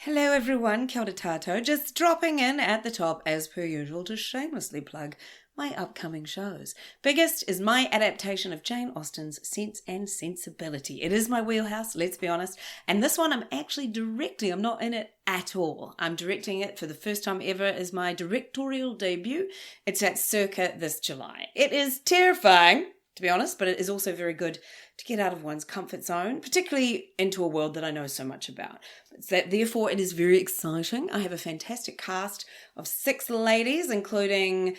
Hello everyone, kia ora tātou. Just dropping in at the top as per usual to shamelessly plug my upcoming shows. Biggest is my adaptation of Jane Austen's Sense and Sensibility. It is my wheelhouse, let's be honest. And this one I'm actually directing. I'm not in it at all. I'm directing it for the first time ever as my directorial debut. It's at Circa this July. It is terrifying, to be honest, but it is also very good to get out of one's comfort zone, particularly into a world that I know so much about. Therefore, it is very exciting. I have a fantastic cast of 6 ladies, including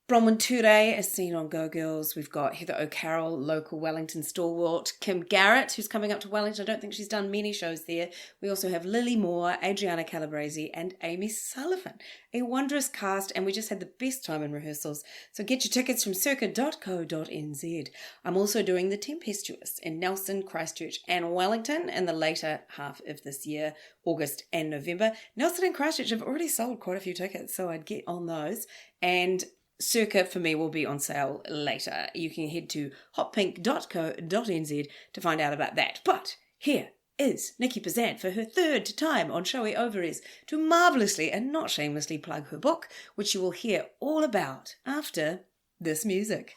Bronwyn Ture, as seen on Go Girls. We've got Heather O'Carroll, local Wellington stalwart. Kim Garrett, who's coming up to Wellington. I don't think she's done many shows there. We also have Lily Moore, Adriana Calabresi, and Amy Sullivan. A wondrous cast, and we just had the best time in rehearsals. So get your tickets from circa.co.nz. I'm also doing The Tempestuous in Nelson, Christchurch, and Wellington in the later half of this year, August and November. Nelson and Christchurch have already sold quite a few tickets, so I'd get on those. And Circa for me will be on sale later. You can head to hotpink.co.nz to find out about that. But here is Niki Bezzant for her 3rd time on Showy Ovaries to marvellously and not shamelessly plug her book, which you will hear all about after this music.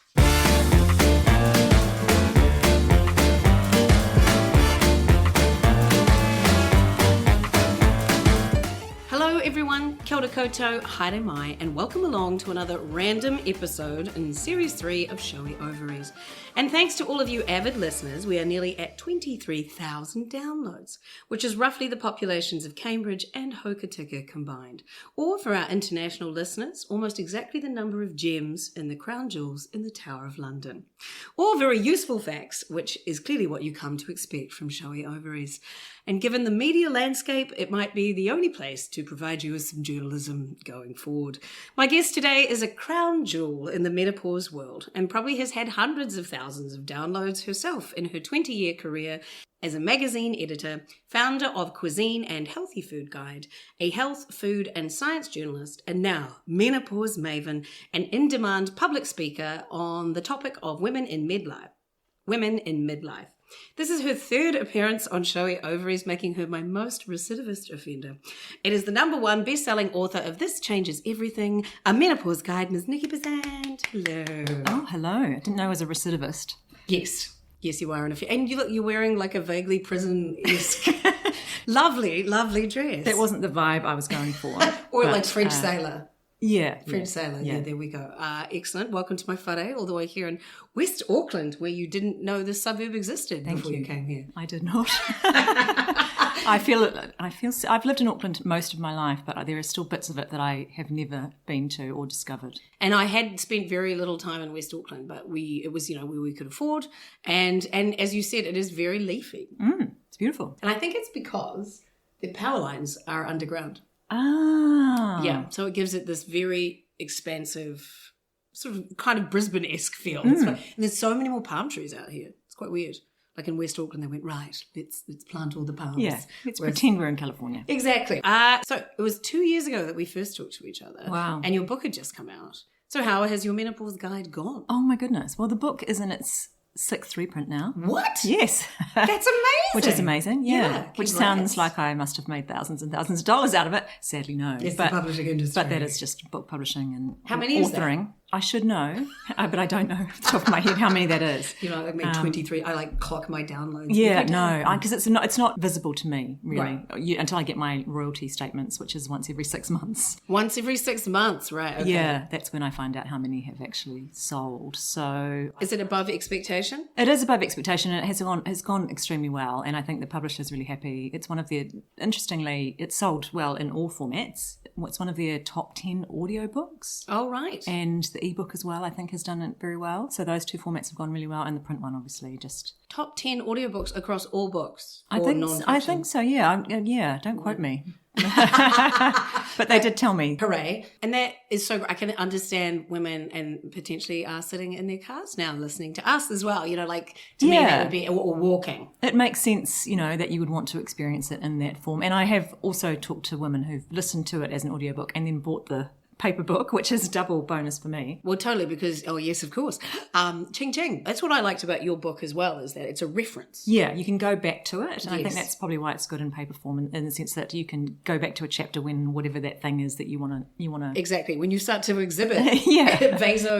Hello everyone, kia ora koutou, haere mai, and welcome along to another random episode in Series 3 of Showy Ovaries. And thanks to all of you avid listeners, we are nearly at 23,000 downloads, which is roughly the populations of Cambridge and Hokitika combined. Or for our international listeners, almost exactly the number of gems in the crown jewels in the Tower of London. All very useful facts, which is clearly what you come to expect from Showy Ovaries. And given the media landscape, it might be the only place to provide you with some journalism going forward. My guest today is a crown jewel in the menopause world and probably has had hundreds of thousands of downloads herself in her 20-year career as a magazine editor, founder of Cuisine and Healthy Food Guide, a health, food and science journalist, and now menopause maven and in-demand public speaker on the topic of women in midlife. This is her 3rd appearance on Showy Ovaries, making her my most recidivist offender. It is the #1 best-selling author of This Changes Everything, a menopause guide, Ms. Niki Bezzant. Hello. Oh, hello. I didn't know I was a recidivist. Yes, you are. And you look, you're wearing like a vaguely prison-esque, lovely dress. That wasn't the vibe I was going for. Or like French sailor. Yeah. French sailor, yeah, there we go. Excellent. Welcome to my whare, all the way here in West Auckland, where you didn't know this suburb existed before you came here. I did not. I've lived in Auckland most of my life, but there are still bits of it that I have never been to or discovered. And I had spent very little time in West Auckland, but it was where we could afford. And as you said, it is very leafy. It's beautiful. And I think it's because the power lines are underground. Ah. Yeah, so it gives it this very expansive, sort of kind of Brisbane-esque feel. And there's so many more palm trees out here. It's quite weird. Like in West Auckland, they went, right, let's plant all the palms. Yeah, let's pretend we're in California. Exactly. So it was 2 years ago that we first talked to each other. Wow. And your book had just come out. So how has your menopause guide gone? Oh, my goodness. Well, the book is in its 6th reprint now. What? Yes. That's amazing. Which is amazing, yeah. Which congrats. sounds like I must have made thousands and thousands of dollars out of it. Sadly, no. It's the publishing industry. But that is just book publishing and how many authoring. Is that? I should know, but I don't know off the top of my head how many that is. You know, I made 23. I clock my downloads. Yeah, no, because it's not visible to me, really, right. Until I get my royalty statements, which is once every 6 months. Once every 6 months, right. Okay. Yeah, that's when I find out how many have actually sold. So, is it above expectation? It is above expectation, and it has gone extremely well, and I think the publisher's really happy. It's interestingly, it sold well in all formats. It's one of their top 10 audiobooks. Oh, right. And the ebook as well, I think, has done it very well. So those 2 formats have gone really well, and the print one, obviously, just top 10 audiobooks across all books. I think so. Yeah, Don't quote me. But they did tell me. Hooray. And that is so great. I can understand women and potentially are sitting in their cars now listening to us as well. You know, like to me that would be, or walking. It makes sense, that you would want to experience it in that form. And I have also talked to women who've listened to it as an audiobook and then bought the paper book, which is double bonus for me. Well, totally, because, oh, yes, of course. Ching ching. That's what I liked about your book as well, is that it's a reference. Yeah, you can go back to it. And I think Yes. that's probably why it's good in paper form, in the sense that you can go back to a chapter when whatever that thing is that you want to. Exactly. When you start to exhibit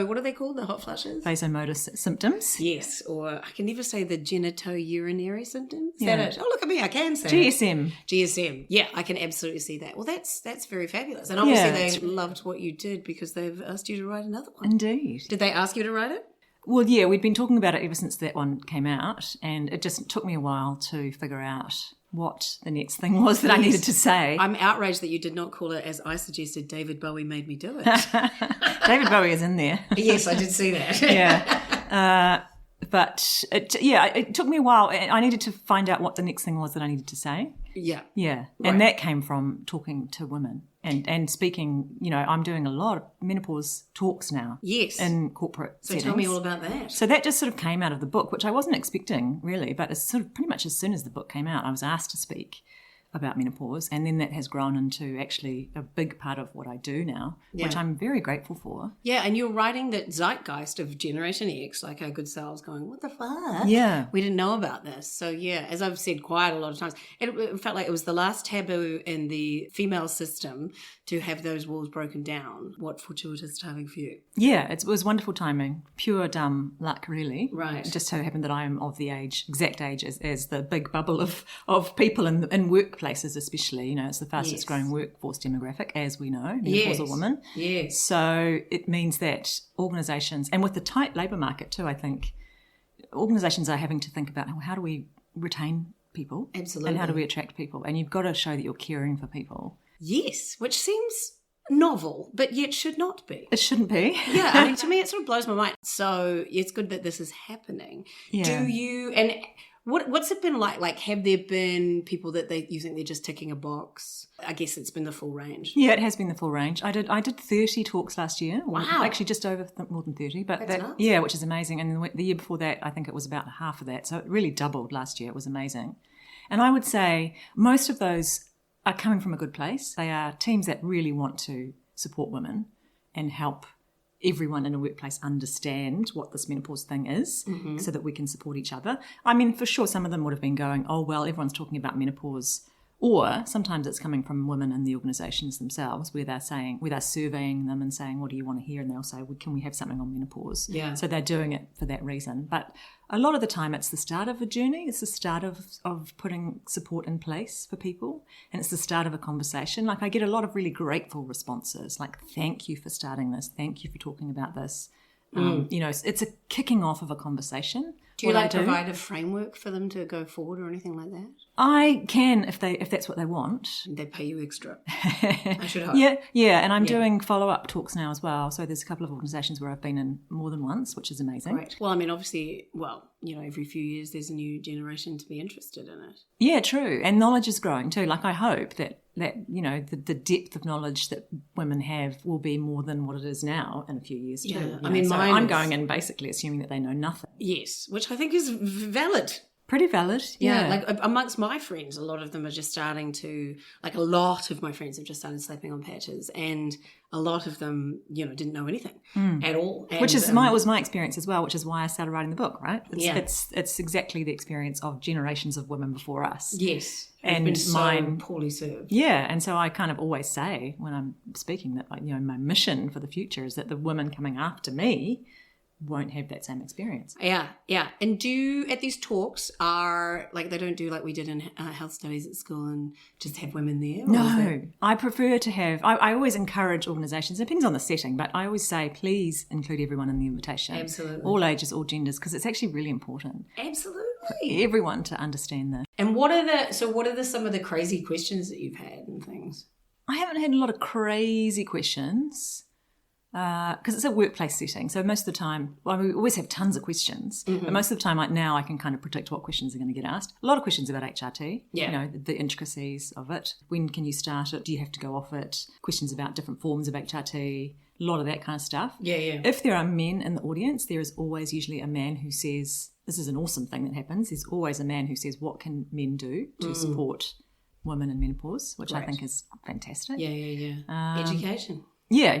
what are they called? The hot flushes? Vasomotor symptoms. Yes, or I can never say the genitourinary symptoms. Is Yeah. that it? Oh, look at me, I can say GSM. GSM. Yeah, I can absolutely see that. Well, that's very fabulous. And obviously they loved what you did because they've asked you to write another one. Indeed. Did they ask you to write it? Well, yeah, we'd been talking about it ever since that one came out, and it just took me a while to figure out what the next thing was that I needed to say. I'm outraged that you did not call it, as I suggested, David Bowie made me do it. David Bowie is in there. Yes, I did see that. Yeah. But it took me a while. I needed to find out what the next thing was that I needted to say. Yeah. Yeah. Right. And that came from talking to women and speaking, I'm doing a lot of menopause talks now. Yes. In corporate settings. Tell me all about that. So that just sort of came out of the book, which I wasn't expecting really, but it's sort of pretty much as soon as the book came out, I was asked to speak about menopause, and then that has grown into actually a big part of what I do now, which I'm very grateful for. Yeah, and you're writing that zeitgeist of Generation X, like our good selves going, what the fuck? Yeah. We didn't know about this. So, yeah, as I've said quite a lot of times, it felt like it was the last taboo in the female system to have those walls broken down. What fortuitous timing for you. Yeah, it was wonderful timing. Pure dumb luck, really. Right. It just so happened that I am of the exact age as the big bubble of people in workplaces, especially. It's the fastest growing workforce demographic, as we know, menopausal women. Yes. So it means that organisations, and with the tight labour market too, I think, organisations are having to think about how do we retain people? Absolutely. And how do we attract people? And you've got to show that you're caring for people. Yes, which seems novel, but yet should not be. It shouldn't be. Yeah, I mean, to me, it sort of blows my mind. So it's good that this is happening. Yeah. Do you, and what's it been like? Like, have there been people that you think they're just ticking a box? I guess it's been the full range. Yeah, it has been the full range. I did 30 talks last year. Wow. Actually, just over more than 30. But That's nuts. yeah, which is amazing. And the year before that, I think it was about half of that. So it really doubled last year. It was amazing. And I would say most of those are coming from a good place. They are teams that really want to support women and help everyone in a workplace understand what this menopause thing is so that we can support each other. I mean, for sure, some of them would have been going, oh, well, everyone's talking about menopause. Or sometimes it's coming from women in the organisations themselves where they're surveying them and saying, what do you want to hear? And they'll say, well, can we have something on menopause? Yeah. So they're doing it for that reason. But a lot of the time it's the start of a journey. It's the start of putting support in place for people. And it's the start of a conversation. Like I get a lot of really grateful responses, like, thank you for starting this. Thank you for talking about this. It's a kicking off of a conversation. Do you provide a framework for them to go forward or anything like that? I can if that's what they want. They pay you extra. I should hope. Yeah, and I'm doing follow-up talks now as well. So there's a couple of organisations where I've been in more than once, which is amazing. Great. Well, I mean, obviously, every few years there's a new generation to be interested in it. Yeah, true. And knowledge is growing too. Like I hope that the depth of knowledge that women have will be more than what it is now in a few years too. Yeah. So I'm going in basically assuming that they know nothing. Yes, which I think is valid. Pretty valid. Yeah. Like amongst my friends, a lot of them are just starting to, like a lot of my friends have just started slapping on patches, and a lot of them, didn't know anything at all. And, which was my experience as well, which is why I started writing the book, right? It's exactly the experience of generations of women before us. Yes. And been so mine poorly served. Yeah, and so I kind of always say when I'm speaking that my mission for the future is that the women coming after me won't have that same experience. Yeah. And at these talks they don't do like we did in health studies at school and just have women there? No, I prefer to have, I always encourage organisations, it depends on the setting, but I always say please include everyone in the invitation. Absolutely. All ages, all genders, because it's actually really important. Absolutely. For everyone to understand this. And what are some of the crazy questions that you've had and things? I haven't had a lot of crazy questions. Because it's a workplace setting. So most of the time, we always have tons of questions. But most of the time, like now, I can kind of predict what questions are going to get asked. A lot of questions about HRT, the intricacies of it. When can you start it? Do you have to go off it? Questions about different forms of HRT, a lot of that kind of stuff. Yeah. If there are men in the audience, there is always usually a man who says, this is an awesome thing that happens. There's always a man who says, what can men do to support women in menopause, which I think is fantastic. Yeah. Education. Yeah,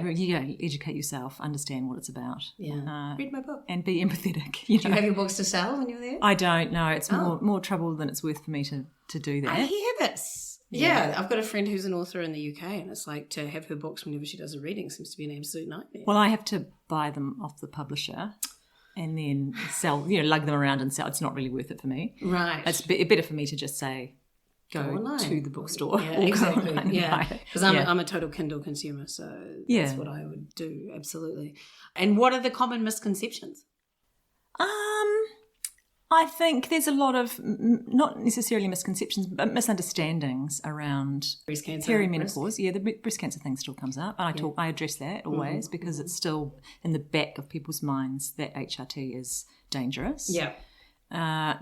educate yourself, understand what it's about. Yeah. Read my book. And be empathetic. Do you have your books to sell when you're there? I don't know. It's more trouble than it's worth for me to do that. I hear this. Yeah, I've got a friend who's an author in the UK, and it's like to have her books whenever she does a reading seems to be an absolute nightmare. Well, I have to buy them off the publisher and then sell, lug them around and sell. It's not really worth it for me. Right. It's better for me to just say, go to the bookstore. Yeah, exactly. Yeah, because I'm a total Kindle consumer, so that's what I would do. Absolutely. And what are the common misconceptions? I think there's a lot of not necessarily misconceptions, but misunderstandings around breast cancer, perimenopause. Risk. Yeah, the breast cancer thing still comes up, and I address that always because it's still in the back of people's minds that HRT is dangerous. Yeah.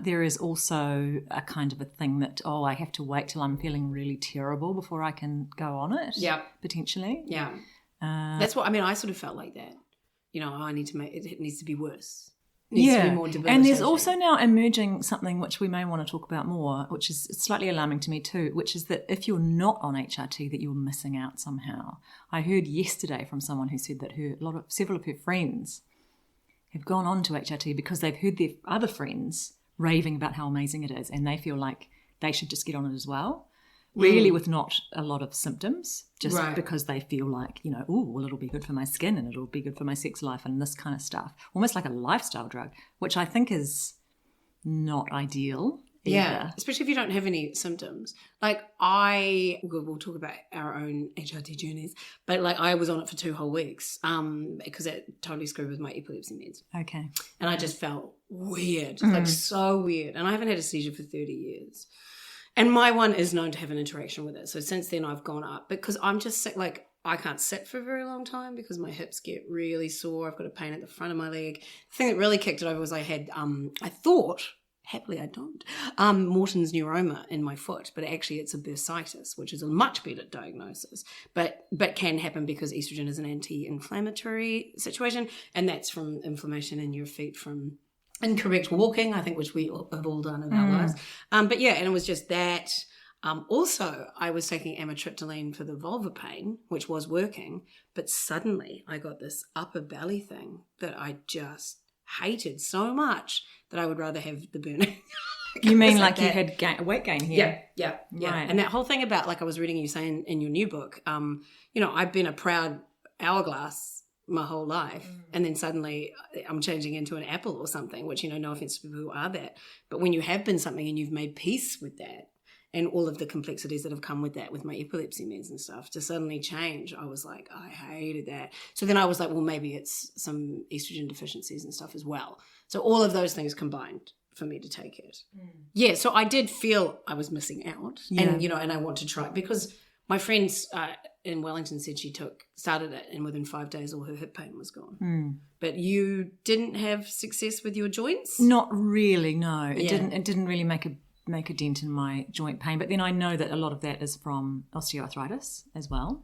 There is also a kind of a thing that, I have to wait till I'm feeling really terrible before I can go on it. Yeah. Potentially. Yeah. That's what, I sort of felt like that. I need to it needs to be worse. It needs to be more debilitating. And there's also now emerging something which we may want to talk about more, which is slightly alarming to me too, which is that if you're not on HRT, that you're missing out somehow. I heard yesterday from someone who said that several of her friends have gone on to HRT because they've heard their other friends raving about how amazing it is, and they feel like they should just get on it as well, really with not a lot of symptoms, just because they feel like, well, it'll be good for my skin and it'll be good for my sex life and this kind of stuff. Almost like a lifestyle drug, which I think is not ideal either. Yeah, especially if you don't have any symptoms. Like we'll talk about our own HRT journeys, but like I was on it for 2 whole weeks because it totally screwed with my epilepsy meds. Okay. And I just felt weird, like so weird. And I haven't had a seizure for 30 years. And my one is known to have an interaction with it. So since then I've gone up because I'm just sick, like I can't sit for a very long time because my hips get really sore. I've got a pain at the front of my leg. The thing that really kicked it over was I had, I thought, happily I don't, Morton's neuroma in my foot, but actually it's a bursitis, which is a much better diagnosis, but can happen because estrogen is an anti-inflammatory situation, and that's from inflammation in your feet from incorrect walking, I think, which we have all done in our lives. But yeah, and it was just that. Also, I was taking amitriptyline for the vulva pain, which was working, but suddenly I got this upper belly thing that I just hated so much that I would rather have the burning. You mean like you had weight gain here? Yeah. Right. And that whole thing about, like I was reading you saying in your new book, I've been a proud hourglass my whole life, and then suddenly I'm changing into an apple or something, which, no offense to people who are that, but when you have been something and you've made peace with that and all of the complexities that have come with that, with my epilepsy meds and stuff, to suddenly change, I was like, I hated that. So then I was like, well, maybe it's some estrogen deficiencies and stuff as well. So all of those things combined for me to take it. Yeah, so I did feel I was missing out, and and I want to try, because my friends in Wellington said she started it, and within 5 days all her hip pain was gone. But you didn't have success with your joints? Not really, no. It didn't really make a dent in my joint pain. But then I know that a lot of that is from osteoarthritis as well.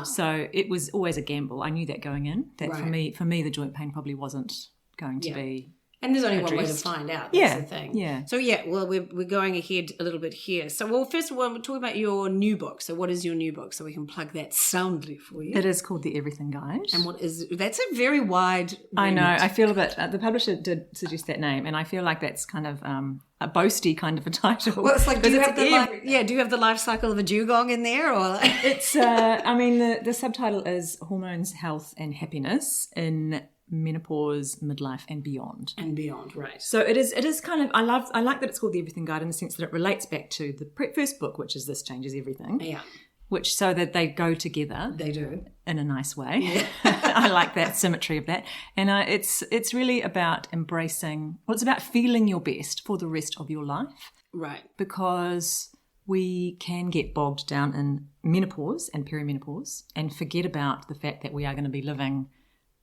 So it was always a gamble. I knew that going in, that for me the joint pain probably wasn't going to be. And there's only addressed. one way to find out. That's the thing. Yeah. So we're going ahead a little bit here. So first of all, we're talking about your new book. So what is your new book? So we can plug that soundly for you. It is called The Everything Guide. And that's a very wide remit. I know. I feel a bit. The publisher did suggest that name, and I feel like that's kind of a boasty kind of a title. Well, it's like, do you have the life cycle of a dugong in there, or it's? The subtitle is Hormones, Health, and Happiness in Menopause, Midlife, and Beyond. Right. So it is kind of, I like that it's called The Everything Guide in the sense that it relates back to the first book, which is This Changes Everything. Yeah. Which, so that they go together. They do. In a nice way. Yeah. I like that symmetry of that. And it's really about embracing, it's about feeling your best for the rest of your life. Right. Because we can get bogged down in menopause and perimenopause and forget about the fact that we are going to be living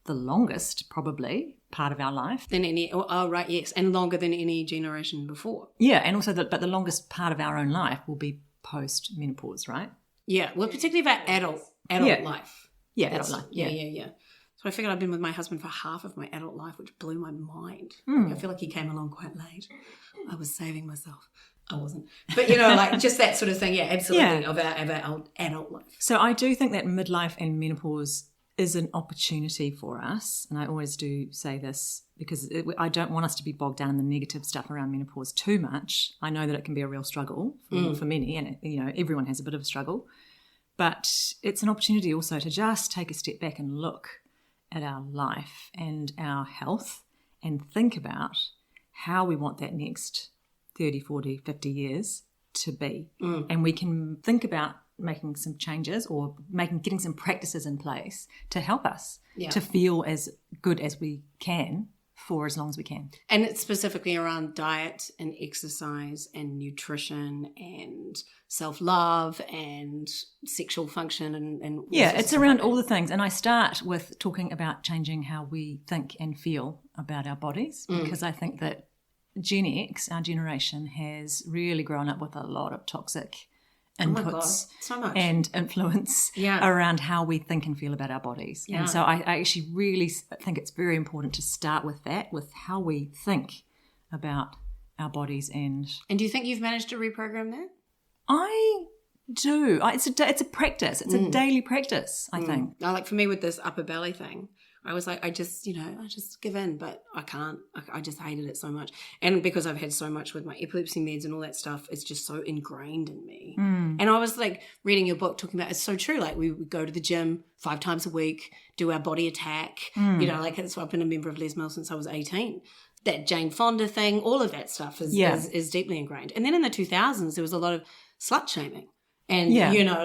the longest, probably, part of our life. And longer than any generation before. Yeah, and also but the longest part of our own life will be post-menopause, right? Yeah, well, particularly about adult life. Yeah, adult life. Yeah. So I figured I'd been with my husband for half of my adult life, which blew my mind. I feel like he came along quite late. I was saving myself. I wasn't. But, just that sort of thing. Yeah, absolutely, of our adult life. So I do think that midlife and menopause is an opportunity for us, and I always do say this because I don't want us to be bogged down in the negative stuff around menopause too much. I know that it can be a real struggle for many, and everyone has a bit of a struggle, but it's an opportunity also to just take a step back and look at our life and our health and think about how we want that next 30, 40, 50 years to be. And we can think about making some changes or getting some practices in place to help us to feel as good as we can for as long as we can. And it's specifically around diet and exercise and nutrition and self-love and sexual function and it's around all the things. And I start with talking about changing how we think and feel about our bodies, because I think that Gen X, our generation, has really grown up with a lot of toxic inputs and influence around how we think and feel about our bodies. And so I actually really think it's very important to start with that, with how we think about our bodies. And do you think you've managed to reprogram that? I do. It's a practice. It's a daily practice, I think. Like for me with this upper belly thing, I was like, I just give in, but I can't. I just hated it so much. And because I've had so much with my epilepsy meds and all that stuff, it's just so ingrained in me. And I was like reading your book talking about, it's so true. Like we would go to the gym 5 times a week, do our body attack, like that's why I've been a member of Les Mills since I was 18. That Jane Fonda thing, all of that stuff is deeply ingrained. And then in the 2000s, there was a lot of slut shaming. And,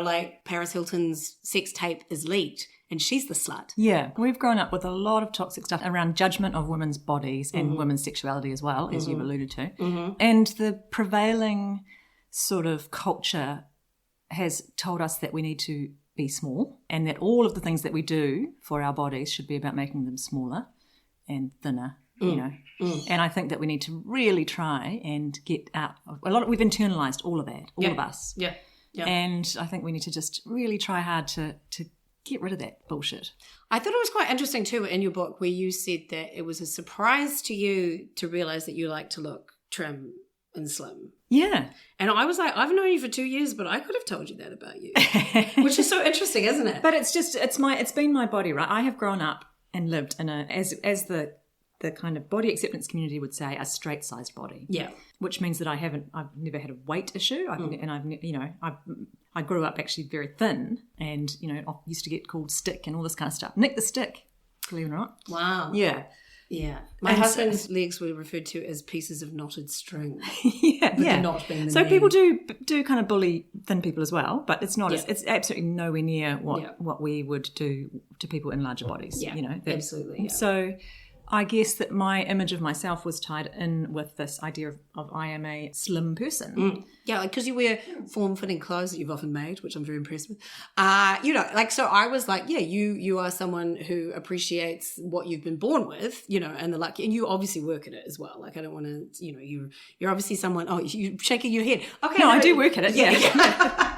like Paris Hilton's sex tape is leaked. And she's the slut. Yeah. We've grown up with a lot of toxic stuff around judgment of women's bodies and women's sexuality as well, as you've alluded to. And the prevailing sort of culture has told us that we need to be small and that all of the things that we do for our bodies should be about making them smaller and thinner, And I think that we need to really try and get out of we've internalized all of that, all of us. Yeah. And I think we need to just really try hard to get rid of that bullshit. I thought it was quite interesting too in your book where you said that it was a surprise to you to realise that you like to look trim and slim. Yeah. And I was like, I've known you for 2 years, but I could have told you that about you. Which is so interesting, isn't it? But it's been my body, right? I have grown up and lived in as the kind of body acceptance community would say, a straight-sized body. Yeah. Which means that I've never had a weight issue. I grew up actually very thin and, I used to get called stick and all this kind of stuff. Nick the stick, believe it or not. Wow. Yeah. Yeah. My husband's legs were referred to as pieces of knotted string. Yeah. The knot being the so knee. People do kind of bully thin people as well, but it's not it's absolutely nowhere near what we would do to people in larger bodies. Yeah. Absolutely. Yeah. So I guess that my image of myself was tied in with this idea of I am a slim person. Yeah, like because you wear form-fitting clothes that you've often made, which I'm very impressed with. So I was like, yeah, you are someone who appreciates what you've been born with, and the luck, and you obviously work at it as well. Like I don't want to, you're obviously someone. Oh, you're shaking your head. Okay, no, I do work at it. Yeah.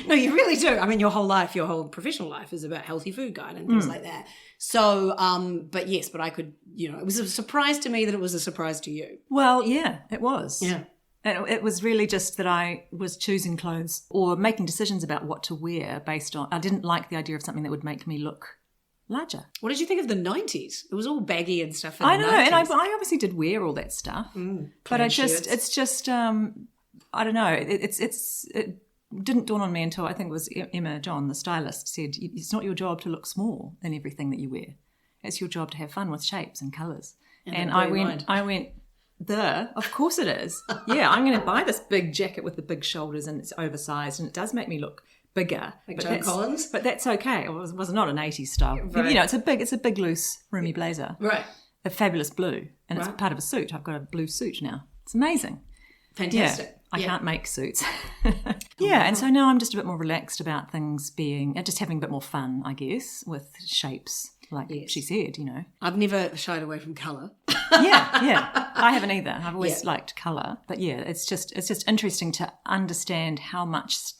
No, you really do. I mean, your whole professional life is about healthy food guide and things like that. So, but I could, it was a surprise to me that it was a surprise to you. Well, yeah, it was. Yeah. And it was really just that I was choosing clothes or making decisions about what to wear based on, I didn't like the idea of something that would make me look larger. What did you think of the 90s? It was all baggy and stuff. I know, and I obviously did wear all that stuff. But it's just, I don't know, it didn't dawn on me until I think it was Emma John, the stylist, said, it's not your job to look small in everything that you wear. It's your job to have fun with shapes and colours. And I went, of course it is. Yeah, I'm going to buy this big jacket with the big shoulders and it's oversized and it does make me look bigger. Like Joan Collins? But that's okay. It was not an 80s style. Right. It's a big, loose, roomy blazer. Right. A fabulous blue. And it's part of a suit. I've got a blue suit now. It's amazing. Fantastic. Yeah. I can't make suits. And so now I'm just a bit more relaxed about things just having a bit more fun, I guess, with shapes, like she said, I've never shied away from colour. Yeah. I haven't either. I've always liked colour. But it's just interesting to understand how much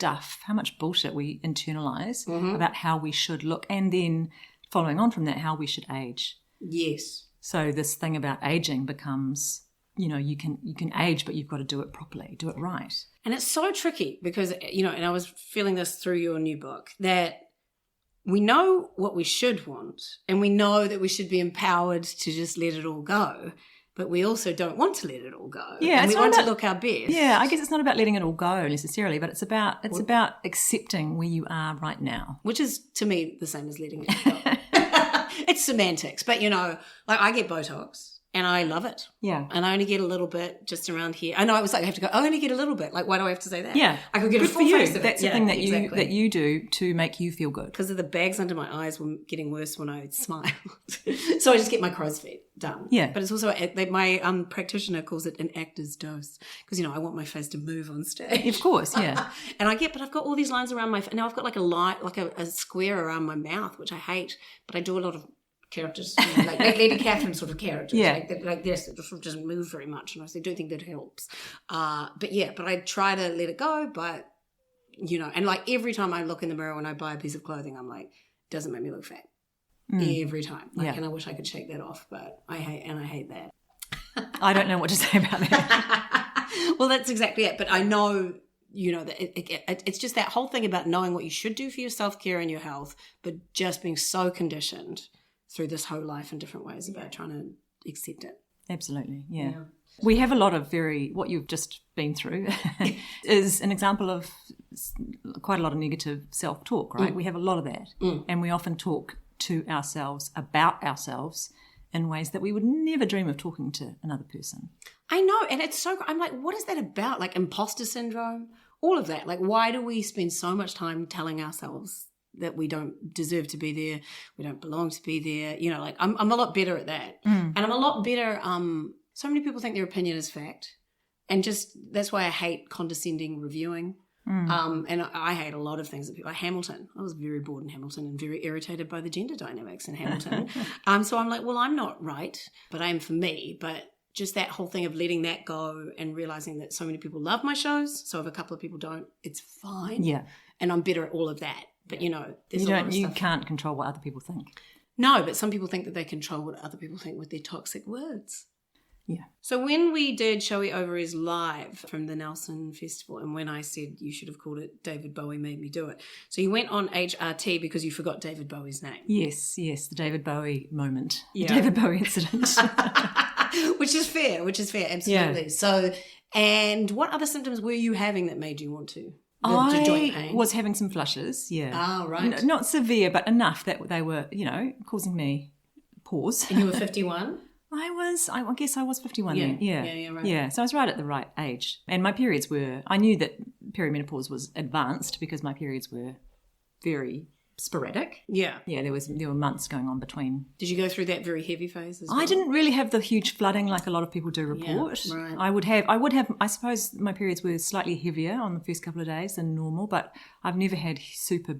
bullshit we internalise about how we should look, and then following on from that, how we should age. Yes. So this thing about ageing becomes, you can age, but you've got to do it properly, do it right. And it's so tricky because, and I was feeling this through your new book, that we know what we should want, and we know that we should be empowered to just let it all go, but we also don't want to let it all go. Yeah, and we want to look our best. Yeah, I guess it's not about letting it all go necessarily, but it's about accepting where you are right now. Which is, to me, the same as letting it go. It's semantics, but, like I get Botox. And I love it. Yeah. And I only get a little bit just around here. I know I was like, I have to go, I only get a little bit. Like, why do I have to say that? Yeah. I could get good a full for you. face of it. That's the thing that you do to make you feel good. Because of the bags under my eyes were getting worse when I smiled. So I just get my crow's feet done. Yeah. But it's also, my practitioner calls it an actor's dose. Because, I want my face to move on stage. Of course, yeah. And but I've got all these lines around my face. Now I've got like a line, like a square around my mouth, which I hate. But I do a lot of characters, like Lady Catherine sort of characters, like this, that sort of doesn't move very much, and I do think that helps. But I try to let it go, but and like every time I look in the mirror when I buy a piece of clothing, I'm like, it doesn't make me look fat. Every time, and I wish I could shake that off, but I hate that. I don't know what to say about that. Well, that's exactly it. But I know. That it's just that whole thing about knowing what you should do for your self-care and your health, but just being so conditioned through this whole life in different ways about trying to accept it. Absolutely, yeah. We have a lot of what you've just been through is an example of quite a lot of negative self-talk, right? We have a lot of that. And we often talk to ourselves about ourselves in ways that we would never dream of talking to another person. I know, and I'm like, what is that about? Like imposter syndrome, all of that. Like, why do we spend so much time telling ourselves that we don't deserve to be there, we don't belong to be there? Like I'm a lot better at that. And I'm a lot better, so many people think their opinion is fact. And just, that's why I hate condescending reviewing. And I hate a lot of things that people, like Hamilton. I was very bored in Hamilton and very irritated by the gender dynamics in Hamilton. So I'm like, well, I'm not right, but I am for me. But just that whole thing of letting that go and realizing that so many people love my shows. So if a couple of people don't, it's fine. Yeah. And I'm better at all of that. But, there's a lot of you stuff. can't control what other people think. No, but some people think that they control what other people think with their toxic words. Yeah. So when we did Showy Ovaries live from the Nelson Festival, and when I said you should have called it David Bowie Made Me Do It, so you went on HRT because you forgot David Bowie's name. Yes, the David Bowie moment. Yeah. The David Bowie incident. Which is fair, absolutely. Yeah. So, and what other symptoms were you having that made you want to? The joint pain? I was having some flushes, yeah. Ah, right. Not severe, but enough that they were, causing me pause. And you were 51? I guess I was 51 then. Yeah, right. Yeah, so I was right at the right age. And my periods I knew that perimenopause was advanced because my periods were very sporadic. Yeah. Yeah, there were months going on between. Did you go through that very heavy phase as well? I didn't really have the huge flooding like a lot of people do report. Yeah, right. I would have, I suppose my periods were slightly heavier on the first couple of days than normal, but I've never had super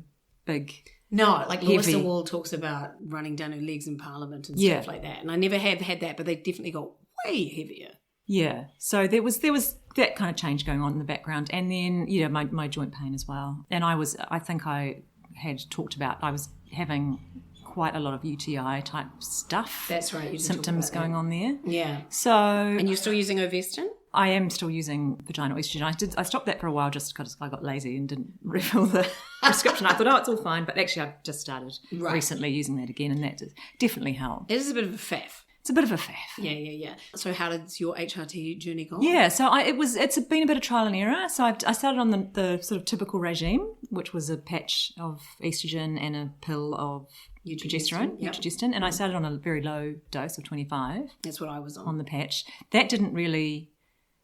big. No, like Louisa heavy. Wall talks about running down her legs in Parliament and stuff like that. And I never have had that, but they definitely got way heavier. Yeah. So there was that kind of change going on in the background. And then, my joint pain as well. And I think I had talked about, I was having quite a lot of UTI type stuff. That's right. You symptoms going on there. Yeah. So. And you're still using Ovestin? I am still using vaginal estrogen. I stopped that for a while just because I got lazy and didn't refill the prescription. I thought, it's all fine. But actually, I've just started recently using that again, and that definitely helped. It is a bit of a faff. It's a bit of a faff. Yeah. So how did your HRT journey go? Yeah, so it's been a bit of trial and error. So I started on the sort of typical regime, which was a patch of estrogen and a pill of progesterone, and I started on a very low dose of 25. That's what I was on the patch. That didn't really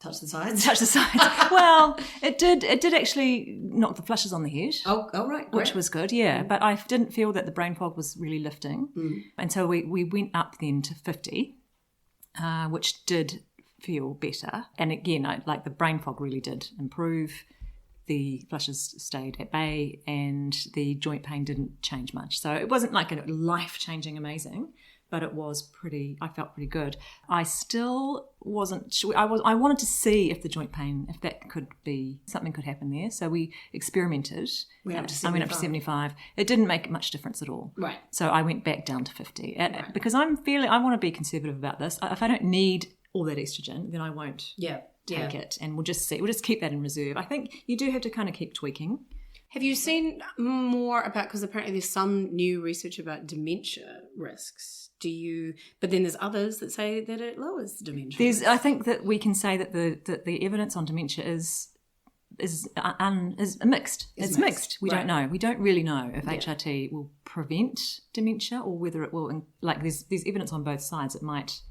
touch the sides. Well, it did actually knock the flushes on the head. Oh, right. Great. Which was good, yeah. But I didn't feel that the brain fog was really lifting. And so we went up then to 50, which did feel better. And again, the brain fog really did improve. The flushes stayed at bay and the joint pain didn't change much. So it wasn't like a life-changing amazing, but I felt pretty good. I still wasn't sure. I wanted to see if the joint pain, if that could be, something could happen there. So we experimented. I went up to 75. It didn't make much difference at all. Right. So I went back down to 50 because I want to be conservative about this. If I don't need all that estrogen, then I won't take it, and we'll just see. We'll just keep that in reserve. I think you do have to kind of keep tweaking. Have you seen more about, because apparently there's some new research about dementia risks. But then there's others that say that it lowers dementia risks. I think that we can say that the evidence on dementia is mixed. It's mixed. We don't know. We don't really know if HRT will prevent dementia or whether it will, like there's evidence on both sides it might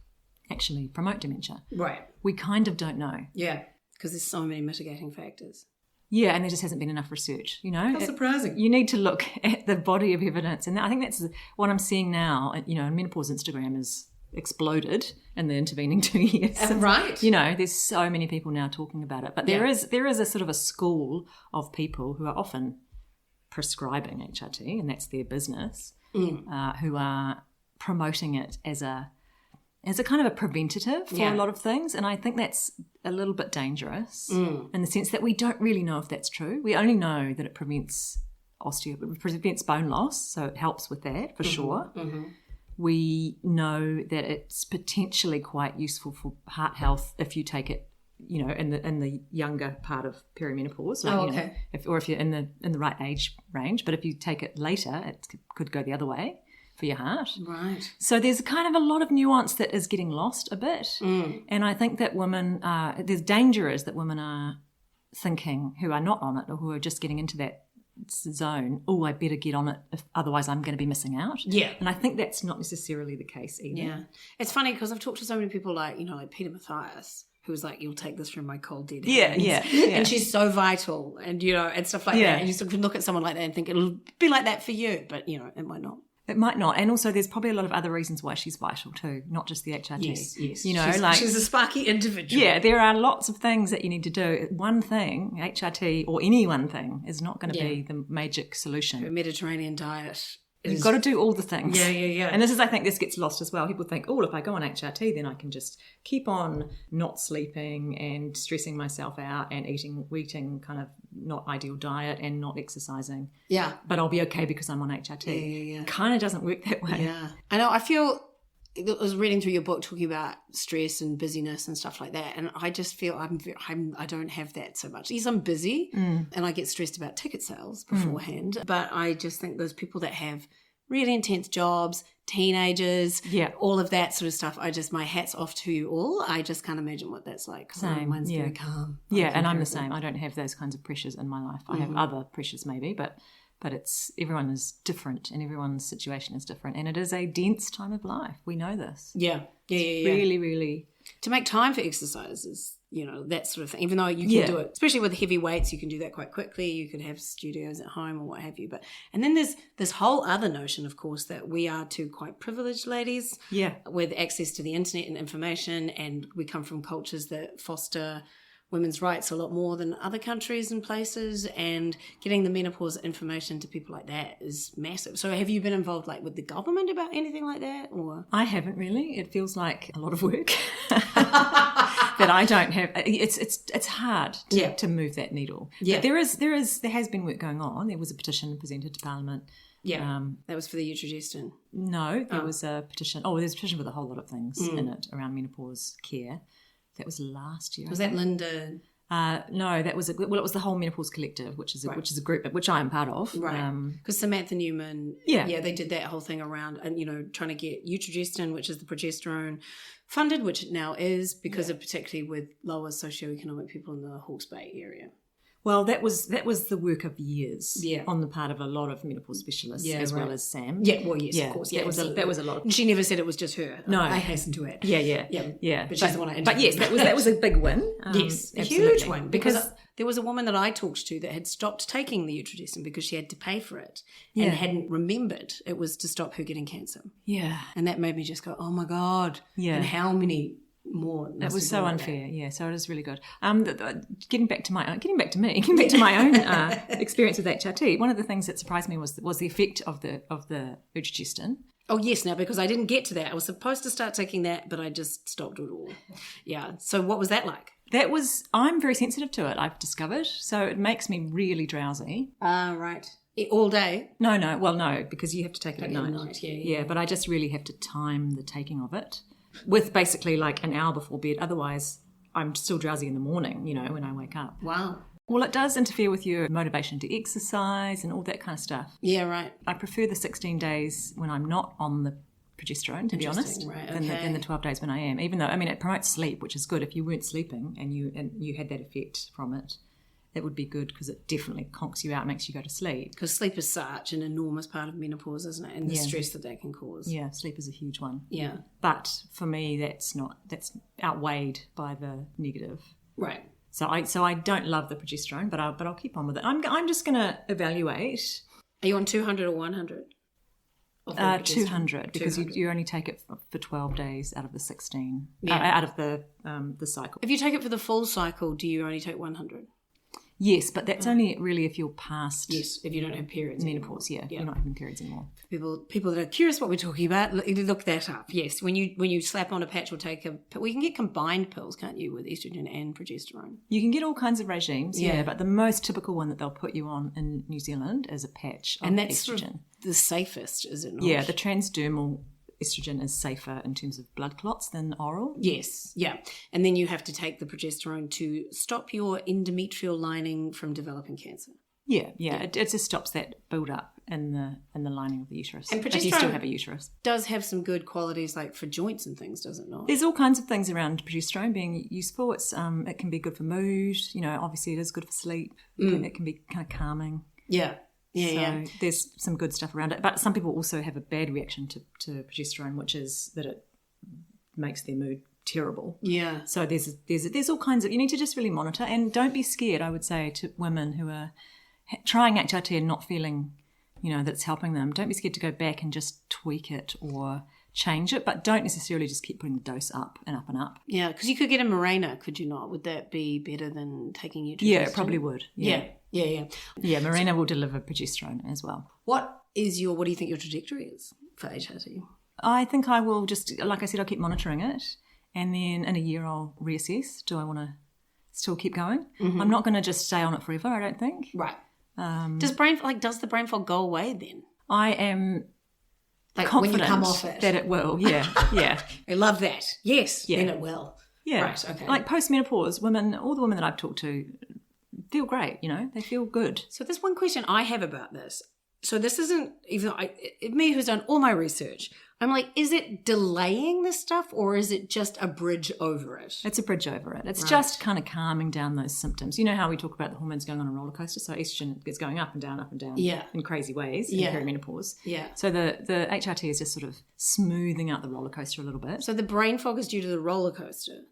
actually promote dementia. Right. We kind of don't know. Yeah, because there's so many mitigating factors. Yeah, and there just hasn't been enough research, How surprising. You need to look at the body of evidence. And I think that's what I'm seeing now. Menopause Instagram has exploded in the intervening 2 years. Right. There's so many people now talking about it. But there is a sort of a school of people who are often prescribing HRT, and that's their business, who are promoting it as a kind of a preventative for a lot of things. And I think that's a little bit dangerous in the sense that we don't really know if that's true. We only know that it prevents bone loss, so it helps with that for sure. Mm-hmm. We know that it's potentially quite useful for heart health if you take it, in the younger part of perimenopause. If you're in the right age range. But if you take it later, it could go the other way for your heart. Right. So there's kind of a lot of nuance that is getting lost a bit. And I think that the danger is that women are thinking, who are not on it or who are just getting into that zone, I better get on it, otherwise I'm going to be missing out. Yeah. And I think that's not necessarily the case either. Yeah. It's funny because I've talked to so many people like Peter Matthias, who was like, you'll take this from my cold dead hands. Yeah. And she's so vital and, and stuff like that. And you sort of look at someone like that and think it'll be like that for you, but, it might not. It might not. And also there's probably a lot of other reasons why she's vital too, not just the HRT. Yes. She's a sparky individual. Yeah, there are lots of things that you need to do. One thing, HRT or any one thing, is not going to be the magic solution. A Mediterranean diet. You've got to do all the things. Yeah. And I think this gets lost as well. People think, if I go on HRT, then I can just keep on not sleeping and stressing myself out and eating kind of not ideal diet and not exercising. Yeah. But I'll be okay because I'm on HRT. Yeah. Kind of doesn't work that way. Yeah. I know. I feel, I was reading through your book talking about stress and busyness and stuff like that, and I just feel I don't have that so much. Yes, I'm busy and I get stressed about ticket sales beforehand, but I just think those people that have really intense jobs, teenagers, all of that sort of stuff, my hat's off to you all. I just can't imagine what that's like. Same. Mine's very calm. Yeah, and I'm the same. I don't have those kinds of pressures in my life. I have other pressures maybe, but everyone is different and everyone's situation is different, and it is a dense time of life. We know this. Yeah. Really, really. To make time for exercise is, that sort of thing. Even though you can do it, especially with heavy weights, you can do that quite quickly. You could have studios at home or what have you. And then there's this whole other notion, of course, that we are two quite privileged ladies with access to the internet and information, and we come from cultures that foster women's rights a lot more than other countries and places, and getting the menopause information to people like that is massive. So have you been involved with the government about anything like that? Or I haven't really. It feels like a lot of work that I don't have. It's hard to move that needle. Yeah. But there has been work going on. There was a petition presented to Parliament. Yeah, that was for the eutrodestin. No, there was a petition. There's a petition with a whole lot of things in it around menopause care. That was last year. Was that Linda? No, that was it was the whole Menopause Collective, which is a group which I am part of. Right. Because Samantha Newman, they did that whole thing around and trying to get utrogestin, which is the progesterone, funded, which it now is because of particularly with lower socioeconomic people in the Hawke's Bay area. Well, that was the work of years on the part of a lot of menopause specialists as well as Sam. Yeah, well, yes, of course. Yeah, that was a lot. And she never said it was just her. No. I hasten to add. Yeah. But she's the one I interviewed. But yes, that was a big win. Yes, a huge one. Because there was a woman that I talked to that had stopped taking the utrogestin because she had to pay for it and hadn't remembered it was to stop her getting cancer. Yeah. And that made me just go, oh my God. Yeah. And how many more. It was so unfair. So it is really good. Getting back to my own experience with HRT. One of the things that surprised me was the effect of the utrogestin. Oh yes, now because I didn't get to that. I was supposed to start taking that, but I just stopped it all. Yeah. So what was that like? I'm very sensitive to it. I've discovered. So it makes me really drowsy. Right. All day? No. Well, no, because you have to take it at night. Yeah. But I just really have to time the taking of it with basically an hour before bed. Otherwise, I'm still drowsy in the morning, when I wake up. Wow. Well, it does interfere with your motivation to exercise and all that kind of stuff. Yeah, right. I prefer the 16 days when I'm not on the progesterone, to be honest, Right, than the 12 days when I am. Even though, I mean, it promotes sleep, which is good. If you weren't sleeping and you had that effect from it, it would be good because it definitely conks you out, makes you go to sleep. Because sleep is such an enormous part of menopause, isn't it? And the stress that can cause. Yeah, sleep is a huge one. Yeah. But for me, that's outweighed by the negative. Right. So I don't love the progesterone, but I'll keep on with it. I'm just going to evaluate. Are you on 200 or 100? 200 because you only take it for 12 days out of the 16, out of the cycle. If you take it for the full cycle, do you only take 100? Yes, but that's only really if you're past if you don't have periods menopause. Yeah, you're not having periods anymore. People that are curious what we're talking about, look that up. Yes, when you slap on a patch or take we can get combined pills, can't you, with estrogen and progesterone? You can get all kinds of regimes, but the most typical one that they'll put you on in New Zealand is a patch of and that's estrogen. sort of the safest, is it not? Yeah, the transdermal estrogen is safer in terms of blood clots than oral. Yes, yeah. And then you have to take the progesterone to stop your endometrial lining from developing cancer. Yeah. It just stops that build up in the lining of the uterus. And progesterone if you still have a uterus. Does have some good qualities like for joints and things, does it not? There's all kinds of things around progesterone being useful. It's it can be good for mood. Obviously it is good for sleep. It can be kind of calming. Yeah. So there's some good stuff around it. But some people also have a bad reaction to progesterone, which is that it makes their mood terrible. Yeah. So there's all kinds of, you need to just really monitor, and don't be scared, I would say, to women who are trying HRT and not feeling, that it's helping them. Don't be scared to go back and just tweak it or change it, but don't necessarily just keep putting the dose up and up and up. Yeah, because you could get a Mirena, could you not? Would that be better than taking you to Yeah, it probably would. Yeah, Mirena will deliver progesterone as well. What do you think your trajectory is for HRT? I think I will just, like I said, I'll keep monitoring it, and then in a year I'll reassess. Do I want to still keep going? Mm-hmm. I'm not going to just stay on it forever, I don't think. Right. Does the brain fog go away then? I am confident when you come off it that it will. Yeah. I love that. Yes, then it will. Yeah. Right, okay. Like post-menopause, all the women that I've talked to feel great, they feel good. So there's one question I have about this. So this isn't even me who's done all my research. I'm like, is it delaying this stuff or is it just a bridge over it? It's a bridge over it. It's just kind of calming down those symptoms. You know how we talk about the hormones going on a roller coaster? So estrogen gets going up and down in crazy ways in perimenopause. Yeah. So the HRT is just sort of smoothing out the roller coaster a little bit. So the brain fog is due to the roller coaster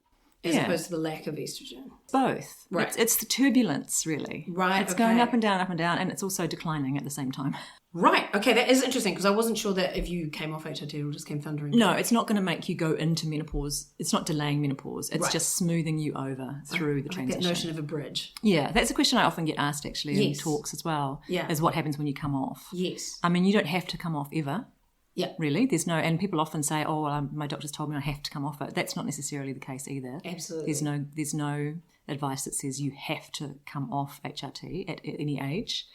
as opposed to the lack of estrogen. Both. Right. It's the turbulence, really. Right. It's going up and down, and it's also declining at the same time. Right. Okay, that is interesting because I wasn't sure that if you came off HRT it just came thundering down. No, it's not going to make you go into menopause. It's not delaying menopause. It's just smoothing you over through the transition. That notion of a bridge. Yeah, that's a question I often get asked actually in Yes. talks as well. Yeah. Is what happens when you come off. Yes. I mean, you don't have to come off ever. Yeah. Really, there's no, and people often say, "Oh, well, my doctor's told me I have to come off it." That's not necessarily the case either. Absolutely. There's no advice that says you have to come off HRT at any age.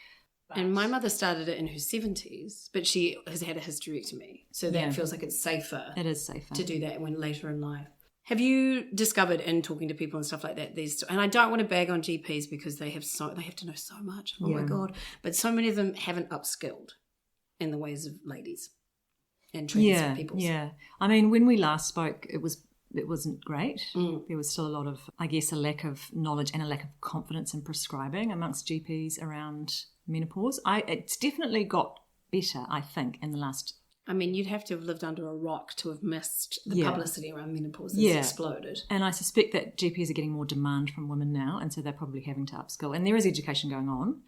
And my mother started it in her 70s, but she has had a hysterectomy. So that feels like it's safer. It is safer to do that when later in life. Have you discovered in talking to people and stuff like that, and I don't want to bag on GPs because they have to know so much. Oh my God. But so many of them haven't upskilled in the ways of ladies and trans people. Yeah. I mean, when we last spoke, it wasn't great. There was still a lot of, I guess, a lack of knowledge and a lack of confidence in prescribing amongst GPs around menopause. It's definitely got better, I think, in the last... I mean, you'd have to have lived under a rock to have missed the publicity around menopause that's exploded. And I suspect that GPs are getting more demand from women now, and so they're probably having to upskill. And there is education going on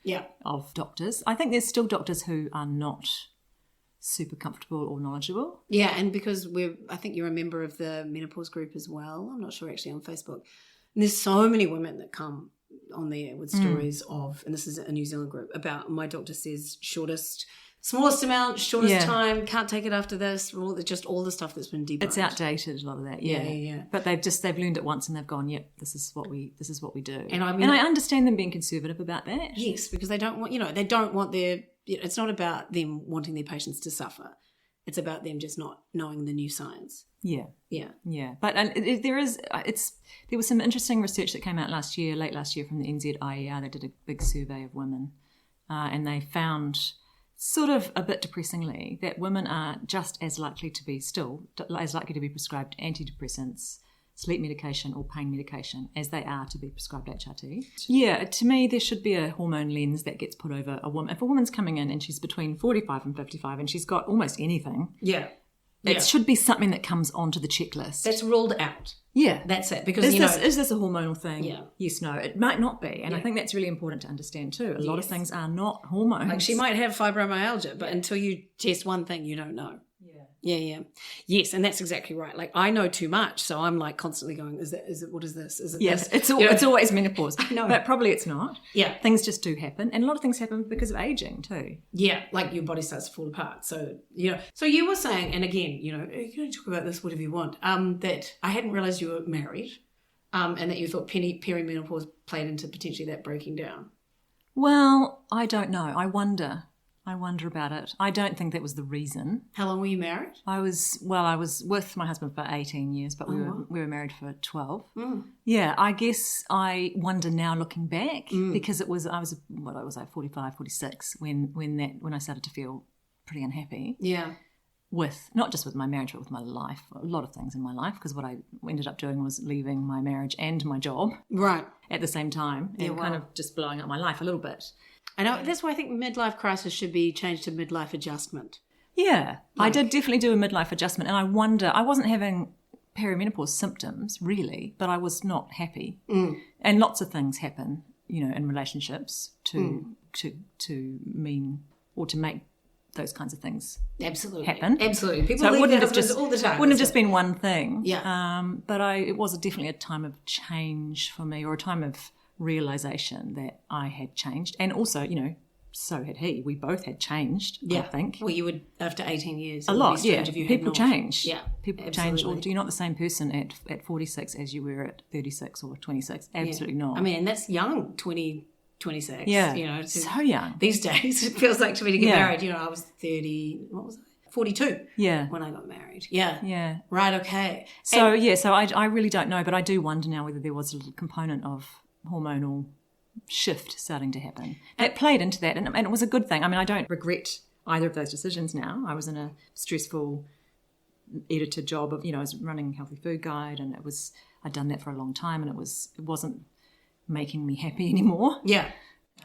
of doctors. I think there's still doctors who are not super comfortable or knowledgeable. Yeah, and because I think you're a member of the menopause group as well. I'm not sure actually on Facebook. And there's so many women that come on there with stories of, and this is a New Zealand group, about my doctor says smallest amount, shortest time, can't take it after this, just all the stuff that's been debunked. It's outdated, a lot of that, yeah. But they've learned it once and they've gone, yep, this is what we do. And I understand them being conservative about that. Yes, because they don't want, it's not about them wanting their patients to suffer. It's about them just not knowing the new science. Yeah. Yeah. Yeah. But there was some interesting research that came out late last year from the NZIER. They did a big survey of women and they found sort of a bit depressingly that women are just as likely to be prescribed antidepressants, sleep medication or pain medication as they are to be prescribed HRT. Yeah, to me there should be a hormone lens that gets put over a woman. If a woman's coming in and she's between 45 and 55 and she's got almost anything, it should be something that comes onto the checklist. That's ruled out. Yeah. That's it. Because, is this a hormonal thing? Yeah. Yes, no. It might not be. And I think that's really important to understand too. A lot of things are not hormones. Like she might have fibromyalgia, but until you test one thing, you don't know. Yeah. Yes, and that's exactly right. Like I know too much, so I'm like constantly going, is it, what is this? Is it this? It's always menopause. I know. But probably it's not. Yeah. Things just do happen. And a lot of things happen because of aging too. Yeah, like your body starts to fall apart. So, so you were saying, and again, you can talk about this whatever you want, that I hadn't realised you were married and that you thought perimenopause played into potentially that breaking down. Well, I don't know. I wonder about it. I don't think that was the reason. How long were you married? I was with my husband for 18 years, but we were married for 12. Mm. Yeah, I guess I wonder now looking back because I was 45, 46 when I started to feel pretty unhappy. Yeah. With not just with my marriage but with my life, a lot of things in my life, because what I ended up doing was leaving my marriage and my job at the same time and kind of just blowing up my life a little bit. I know, that's why I think midlife crisis should be changed to midlife adjustment. Yeah, I did definitely do a midlife adjustment, and I wonder, I wasn't having perimenopause symptoms really, but I was not happy. And lots of things happen, in relationships to mean or to make those kinds of things happen. Absolutely. People so leave their just all the time. Wouldn't have just been one thing. Yeah. But it was definitely a time of change for me, or a time of realization that I had changed, and also so had he. We both had changed. I think. Well, you would after 18 years. A lot. Yeah. People change. Yeah. People change. Or you're not the same person at 46 as you were at 36 or 26. Absolutely not. I mean, and that's young. 26. Yeah. So young these days. It feels like to me to get married. I was 30. What was I? 42. Yeah. When I got married. Yeah. Yeah. Right. Okay. So I really don't know, but I do wonder now whether there was a little component of hormonal shift starting to happen that played into that, and it was a good thing. I mean, I don't regret either of those decisions now. I was in a stressful editor job of I was running Healthy Food Guide, and I'd done that for a long time, and it wasn't making me happy anymore. Yeah.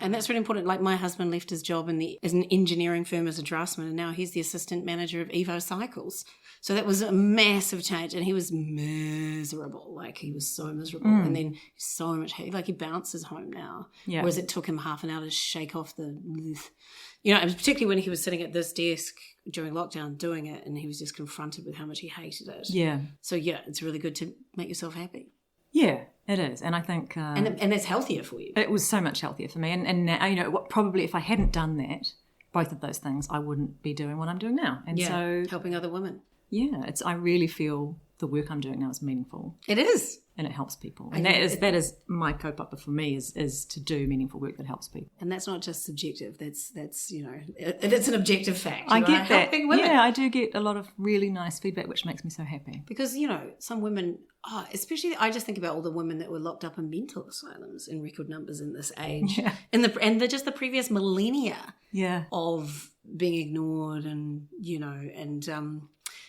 And that's really important. Like my husband left his job as an engineering firm as a draftsman, and now he's the assistant manager of Evo Cycles. So that was a massive change, and he was miserable. Like he was so miserable, and then so much like he bounces home now. Yeah. Whereas it took him half an hour to shake off the, and particularly when he was sitting at this desk during lockdown doing it, and he was just confronted with how much he hated it. Yeah. So it's really good to make yourself happy. Yeah, it is, and I think, and it's healthier for you. It was so much healthier for me, and now, probably if I hadn't done that, both of those things, I wouldn't be doing what I'm doing now, and so helping other women. Yeah, I really feel the work I'm doing now is meaningful. It is. And it helps people. And that is my cope-upper for me is to do meaningful work that helps people. And that's not just subjective. That's it's an objective fact. I get that. Yeah, I do get a lot of really nice feedback, which makes me so happy. Because, some women, especially I just think about all the women that were locked up in mental asylums in record numbers in this age. Yeah. And the previous millennia of being ignored and,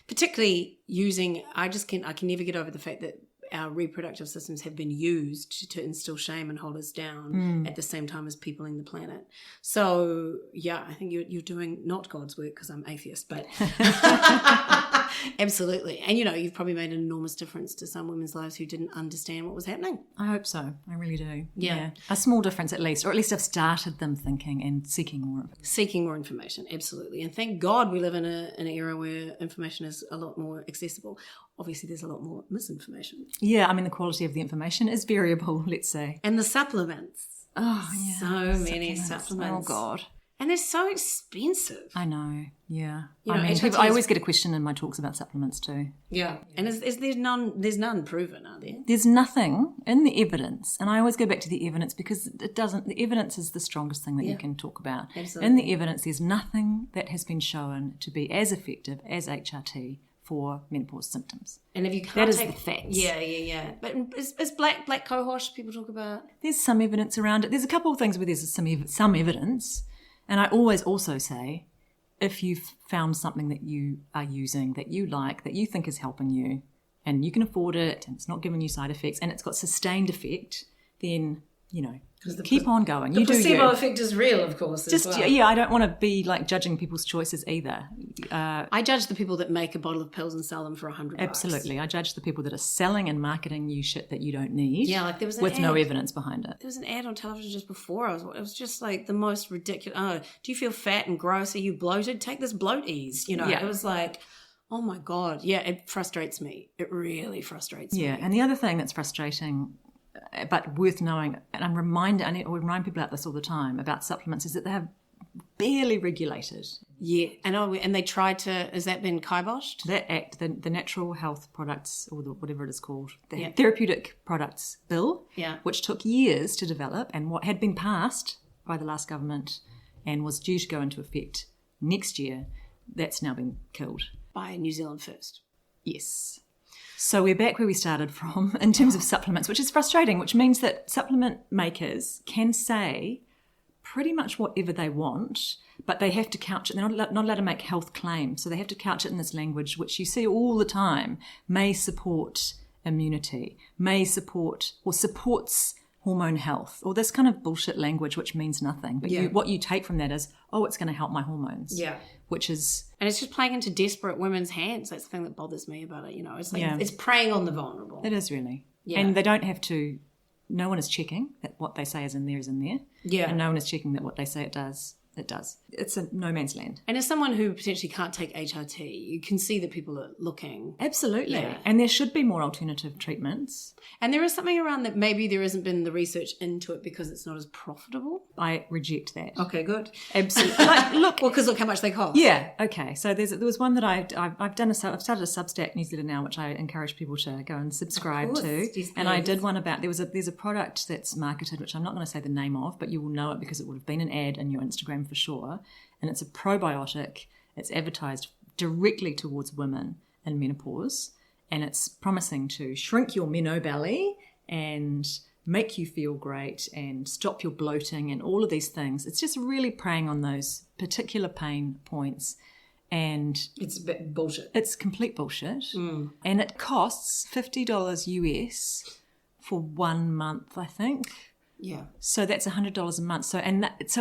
particularly using, I can never get over the fact that our reproductive systems have been used to instill shame and hold us down at the same time as peopling the planet. So, I think you're doing not God's work because I'm atheist, but absolutely. And, you've probably made an enormous difference to some women's lives who didn't understand what was happening. I hope so. I really do. Yeah. A small difference at least, or at least I've started them thinking and seeking more. Seeking more information, absolutely. And thank God we live in an era where information is a lot more accessible. Obviously, there's a lot more misinformation. Yeah, I mean, the quality of the information is variable, let's say. And the supplements. Oh, yeah. So many supplements. Oh, God. And they're so expensive. I know, yeah. You know, I mean, HRT I is- always get a question in my talks about supplements too. Yeah. And there's none proven, are there? There's nothing in the evidence, and I always go back to the evidence because the evidence is the strongest thing that you can talk about. Absolutely. In the evidence, there's nothing that has been shown to be as effective as HRT for menopause symptoms. And if you can't That is take the facts. Yeah. But is black cohosh people talk about? There's some evidence around it. There's a couple of things where there's some evidence, and I always also say, if you've found something that you are using, that you like, that you think is helping you, and you can afford it, and it's not giving you side effects, and it's got sustained effect, then, you know, keep on going. The You do placebo you. effect is real, of course. Just, as well. yeah, I don't want to be like judging people's choices either. I judge the people that make a bottle of pills and sell them for $100. Absolutely. I judge the people that are selling and marketing you shit that you don't need. Yeah, like there was an with no ad. evidence behind it. There was an ad on television just before. It was just like the most ridiculous. Oh, do you feel fat and gross? Are you bloated? Take this bloat ease. You know, Yeah. It was like, oh my God. Yeah, it frustrates me. It really frustrates me. Yeah, and the other thing that's frustrating, but worth knowing, and I remind people about this all the time about supplements, is that they have barely regulated. Yeah. And they tried to, has that been kiboshed? That act, the Natural Health Products, or whatever it is called, the Yeah. Therapeutic Products Bill, Yeah. which took years to develop and what had been passed by the last government and was due to go into effect next year, that's now been killed. By New Zealand First. Yes. So we're back where we started from in terms of supplements, which is frustrating, which means that supplement makers can say pretty much whatever they want, but they have to couch it. They're not allowed to make health claims, so they have to couch it in this language, which you see all the time, may support immunity, may support or supports hormone health, or this kind of bullshit language which means nothing. But Yeah. what you take from that is, oh, it's going to help my hormones. Yeah. Which is... And it's just playing into desperate women's hands. That's the thing that bothers me about it. You know, it's like Yeah. it's preying on the vulnerable. It is really. Yeah. And they don't have to, no one is checking that what they say is in there is in there. Yeah. And no one is checking that what they say it does. It's a no man's land. And as someone who potentially can't take HRT, you can see that people are looking. Absolutely. Yeah. And there should be more alternative treatments. And there is something around that maybe there hasn't been the research into it because it's not as profitable. I reject that. Okay, good. Absolutely. Like, look. Well, because look how much they cost. Yeah. Okay. So there was one that I've started a Substack newsletter now, which I encourage people to go and subscribe course. to. Yes, and I please. did one about there's a product that's marketed, which I'm not going to say the name of, but you will know it because it would have been an ad in your Instagram for sure. And it's a probiotic. It's advertised directly towards women in menopause, and it's promising to shrink your menobelly and make you feel great and stop your bloating and all of these things. It's just really preying on those particular pain points, and It's a bit bullshit. it's complete bullshit. And it costs $50 US for 1 month, I think. Yeah. So that's $100 a month. So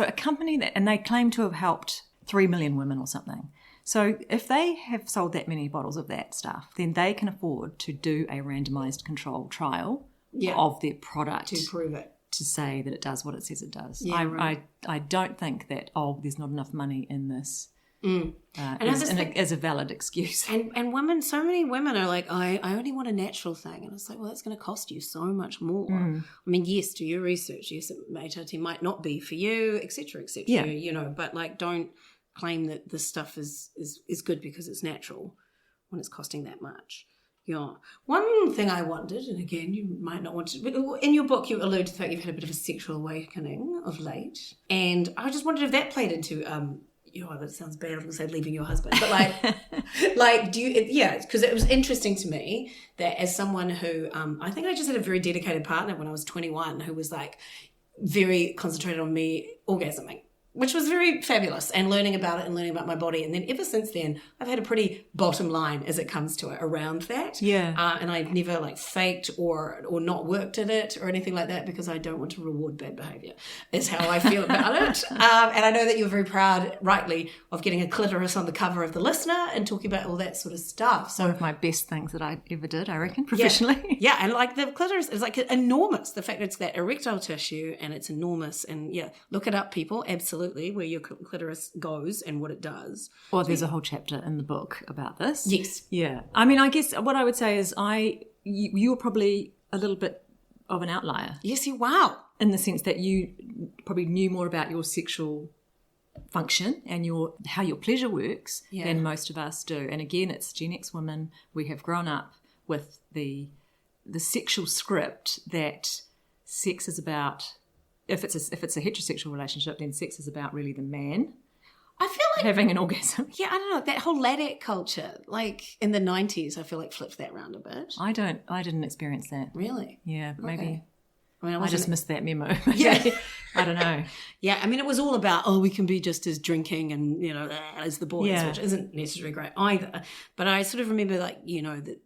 a company and they claim to have helped 3 million women or something. So if they have sold that many bottles of that stuff, then they can afford to do a randomized control trial of their product To prove it. to say that it does what it says it does. Yeah, right. I don't think that, there's not enough money in this And I just think- as a valid excuse. And women, so many women are like, I only want a natural thing. And it's like, well, that's going to cost you so much more. I mean, yes, do your research. Yes, HRT might not be for you, et cetera, Yeah. you know, but like, don't claim that this stuff is good because it's natural when it's costing that much. Yeah. One thing I wondered, and again, you might not want to, but in your book, you allude to the fact you've had a bit of a sexual awakening of late. And I just wondered if that played into, that sounds bad. I was going to say leaving your husband, but because it was interesting to me that as someone who, I think I just had a very dedicated partner when I was 21 who was like very concentrated on me orgasming, which was very fabulous, and learning about it and learning about my body. And then ever since then, I've had a pretty bottom line as it comes to it around that. Yeah. And I've never like faked or not worked at it or anything like that because I don't want to reward bad behavior is how I feel about it. And I know that you're very proud, rightly, of getting a clitoris on the cover of The Listener and talking about all that sort of stuff. So One of my best things that I ever did, I reckon, professionally. yeah, and like the clitoris is like enormous. The fact that it's that erectile tissue and it's enormous. And yeah, look it up, people. Absolutely, where your clitoris goes and what it does. Well, there's a whole chapter in the book about this. Yes. Yeah. I mean, I guess what I would say is you were probably a little bit of an outlier Yes, wow. in the sense that you probably knew more about your sexual function and how your pleasure works than most of us do. And again, it's Gen X women. We have grown up with the sexual script that sex is about. If it's a heterosexual relationship, then sex is about really the man. I feel like having an orgasm. Yeah, I don't know. That whole ladette culture, like in the 90s, I feel like flipped that round a bit. I didn't experience that. Really? Yeah, but maybe. Okay. I mean, I just missed that memo. Yeah. I don't know. Yeah, I mean, it was all about, we can be just as drinking and, as the boys, which isn't necessarily great either. But I sort of remember, that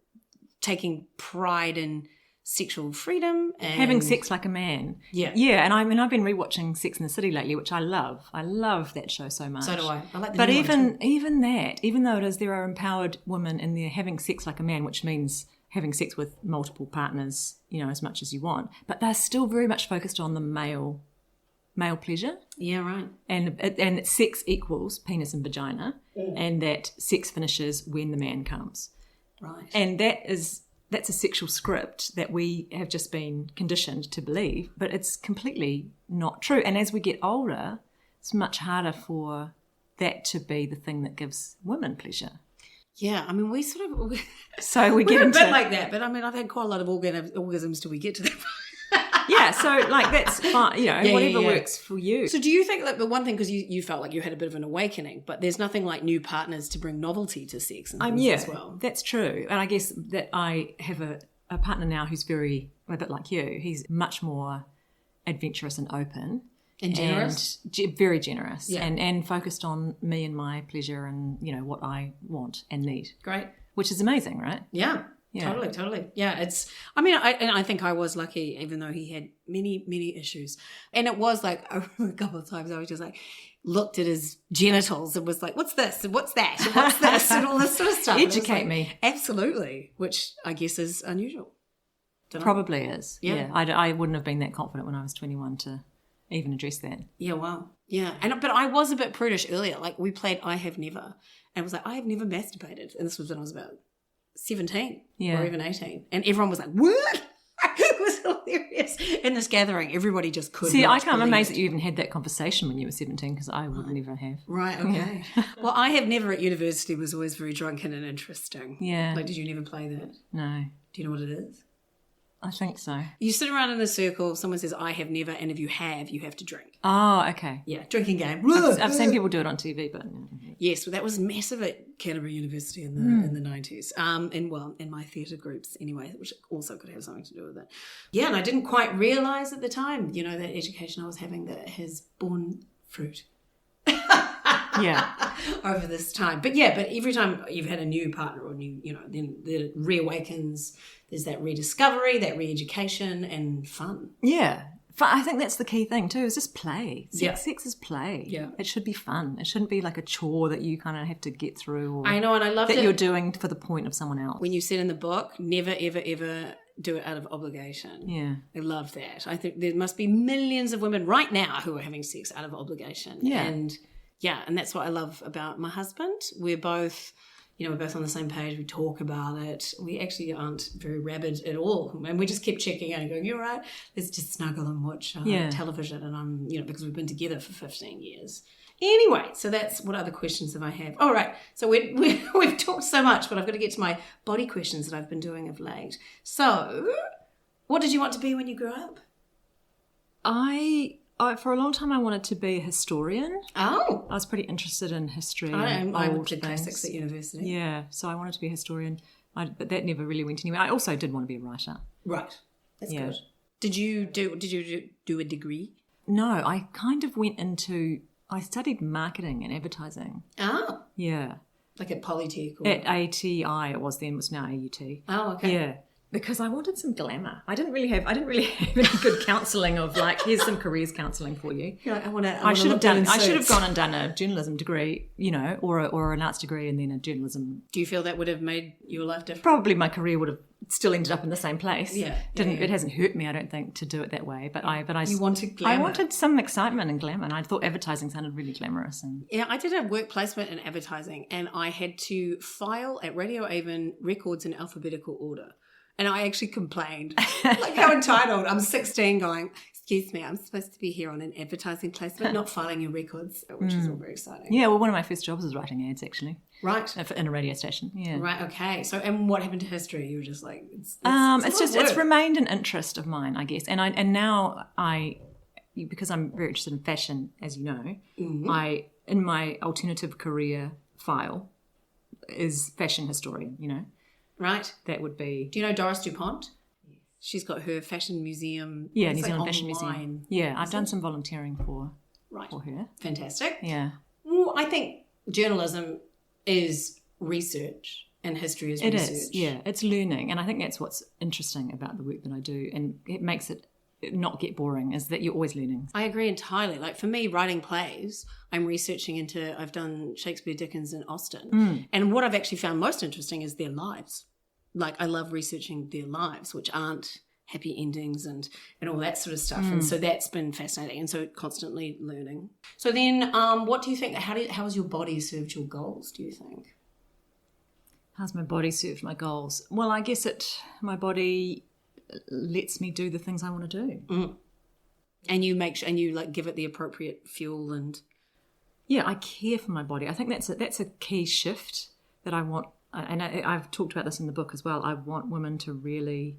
taking pride in sexual freedom and having sex like a man. And I've been rewatching Sex and the City lately, which I love. I love that show so much. So do I. I like the but new one too. even that, even though there are empowered women in there having sex like a man, which means having sex with multiple partners, as much as you want, but they're still very much focused on the male pleasure. Yeah, right. And sex equals penis and vagina, and that sex finishes when the man comes. Right. And that's a sexual script that we have just been conditioned to believe, but it's completely not true. And as we get older, it's much harder for that to be the thing that gives women pleasure. Yeah, I mean, we sort of... So we're a bit like that, but I mean, I've had quite a lot of orgasms till we get to that. Yeah, so that's fine, whatever works for you. So do you think the one thing, because you felt like you had a bit of an awakening, but there's nothing like new partners to bring novelty to sex and things as well? That's true. And I guess that I have a partner now who's a bit like you. He's much more adventurous and open. And generous? And very generous. Yeah. And focused on me and my pleasure and, what I want and need. Great. Which is amazing, right? Yeah. Yeah. Totally. Yeah, I think I was lucky, even though he had many, many issues. And it was like, a couple of times I was just like, looked at his genitals and was like, what's this? And what's that? And what's this? And all this sort of stuff. Educate me. Absolutely. Which I guess is unusual. Probably is. Yeah. I wouldn't have been that confident when I was 21 to even address that. Yeah, wow. Yeah. But I was a bit prudish earlier. Like we played I Have Never. And I was like, I have never masturbated. And this was when I was about 17 or even 18. And everyone was like, what? It was hilarious. In this gathering, everybody just couldn't. See, I can't amazed that you even had that conversation when you were 17 because I would never have. Right, okay. Well, I Have Never at university was always very drunken and interesting. Yeah. Like, did you never play that? No. Do you know what it is? I think so. You sit around in a circle, someone says, I have never, and if you have to drink. Oh, okay. Yeah, drinking game. I've seen people do it on TV, but... Yes, well, that was massive at Canterbury University in the 90s. In my theatre groups anyway, which also could have something to do with it. Yeah, and I didn't quite realise at the time, that education I was having that has borne fruit. Yeah. Over this time. But every time you've had a new partner or new, then it reawakens, there's that rediscovery, that re-education and fun. Yeah. I think that's the key thing too, is just play. Sex is play. Yeah. It should be fun. It shouldn't be like a chore that you kind of have to get through. Or I know, and I love that you're doing for the point of someone else. When you said in the book, never, ever, ever do it out of obligation. Yeah. I love that. I think there must be millions of women right now who are having sex out of obligation. Yeah. And that's what I love about my husband. We're both, we're both on the same page. We talk about it. We actually aren't very rabid at all. And we just keep checking in and going, you're right. Let's just snuggle and watch television. And I'm, because we've been together for 15 years. Anyway, so that's what other questions have I have. All right. So we've talked so much, but I've got to get to my body questions that I've been doing of late. So what did you want to be when you grew up? For a long time, I wanted to be a historian. Oh. I was pretty interested in history. I did classics at university. Yeah, so I wanted to be a historian, but that never really went anywhere. I also did want to be a writer. Right. That's good. Did you do a degree? No, I kind of went I studied marketing and advertising. Oh. Yeah. Like at Polytech? At ATI it was then, it's now AUT. Oh, okay. Yeah. Because I wanted some glamour. I didn't really have any good counselling of here's some careers counselling for you. Yeah, I should have gone and done a journalism degree, or an arts degree and then a journalism. Do you feel that would have made your life different? Probably my career would have still ended up in the same place. Yeah. It hasn't hurt me, I don't think, to do it that way. But you wanted glamour. I wanted some excitement and glamour, and I thought advertising sounded really glamorous. Yeah, I did a work placement in advertising, and I had to file at Radio Avon records in alphabetical order. And I actually complained. Like how entitled. I'm 16 going, excuse me, I'm supposed to be here on an advertising placement, not filing your records, which is all very exciting. Yeah, well, one of my first jobs was writing ads, actually. Right. In a radio station, yeah. Right, okay. So, and what happened to history? You were just like... It's remained an interest of mine, I guess. And now because I'm very interested in fashion, as you know, in my alternative career file is fashion historian, you know. Right. That would be... Do you know Doris DuPont? She's got her fashion museum. Yeah, New Zealand Fashion Museum. Online. Yeah, I've done some volunteering for her. Fantastic. Yeah. Well, I think journalism is research and history is research. It is, yeah. It's learning. And I think that's what's interesting about the work that I do. And it makes it not get boring, is that you're always learning. I agree entirely. Like for me, writing plays, I'm researching I've done Shakespeare, Dickens and Austen. And what I've actually found most interesting is their lives. Like I love researching their lives, which aren't happy endings and all that sort of stuff. And so that's been fascinating. And so constantly learning. So then what do you think, how has your body served your goals, do you think? How's my body served my goals? Well, I guess my body lets me do the things I want to do. And you make sure, and you like give it the appropriate fuel and... Yeah, I care for my body. I think that's a key shift that I want, and I've talked about this in the book as well. I want women to really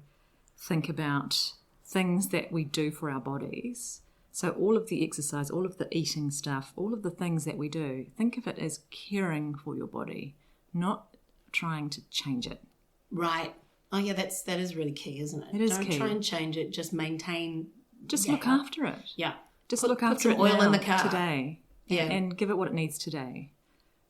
think about things that we do for our bodies. So all of the exercise, all of the eating stuff, all of the things that we do, think of it as caring for your body, not trying to change it. Right. Oh yeah, that is really key, isn't it? It is key. Don't try and change it, just maintain. Just look after it. Yeah. Just look after it put some oil now, in the car today. Yeah. And give it what it needs today.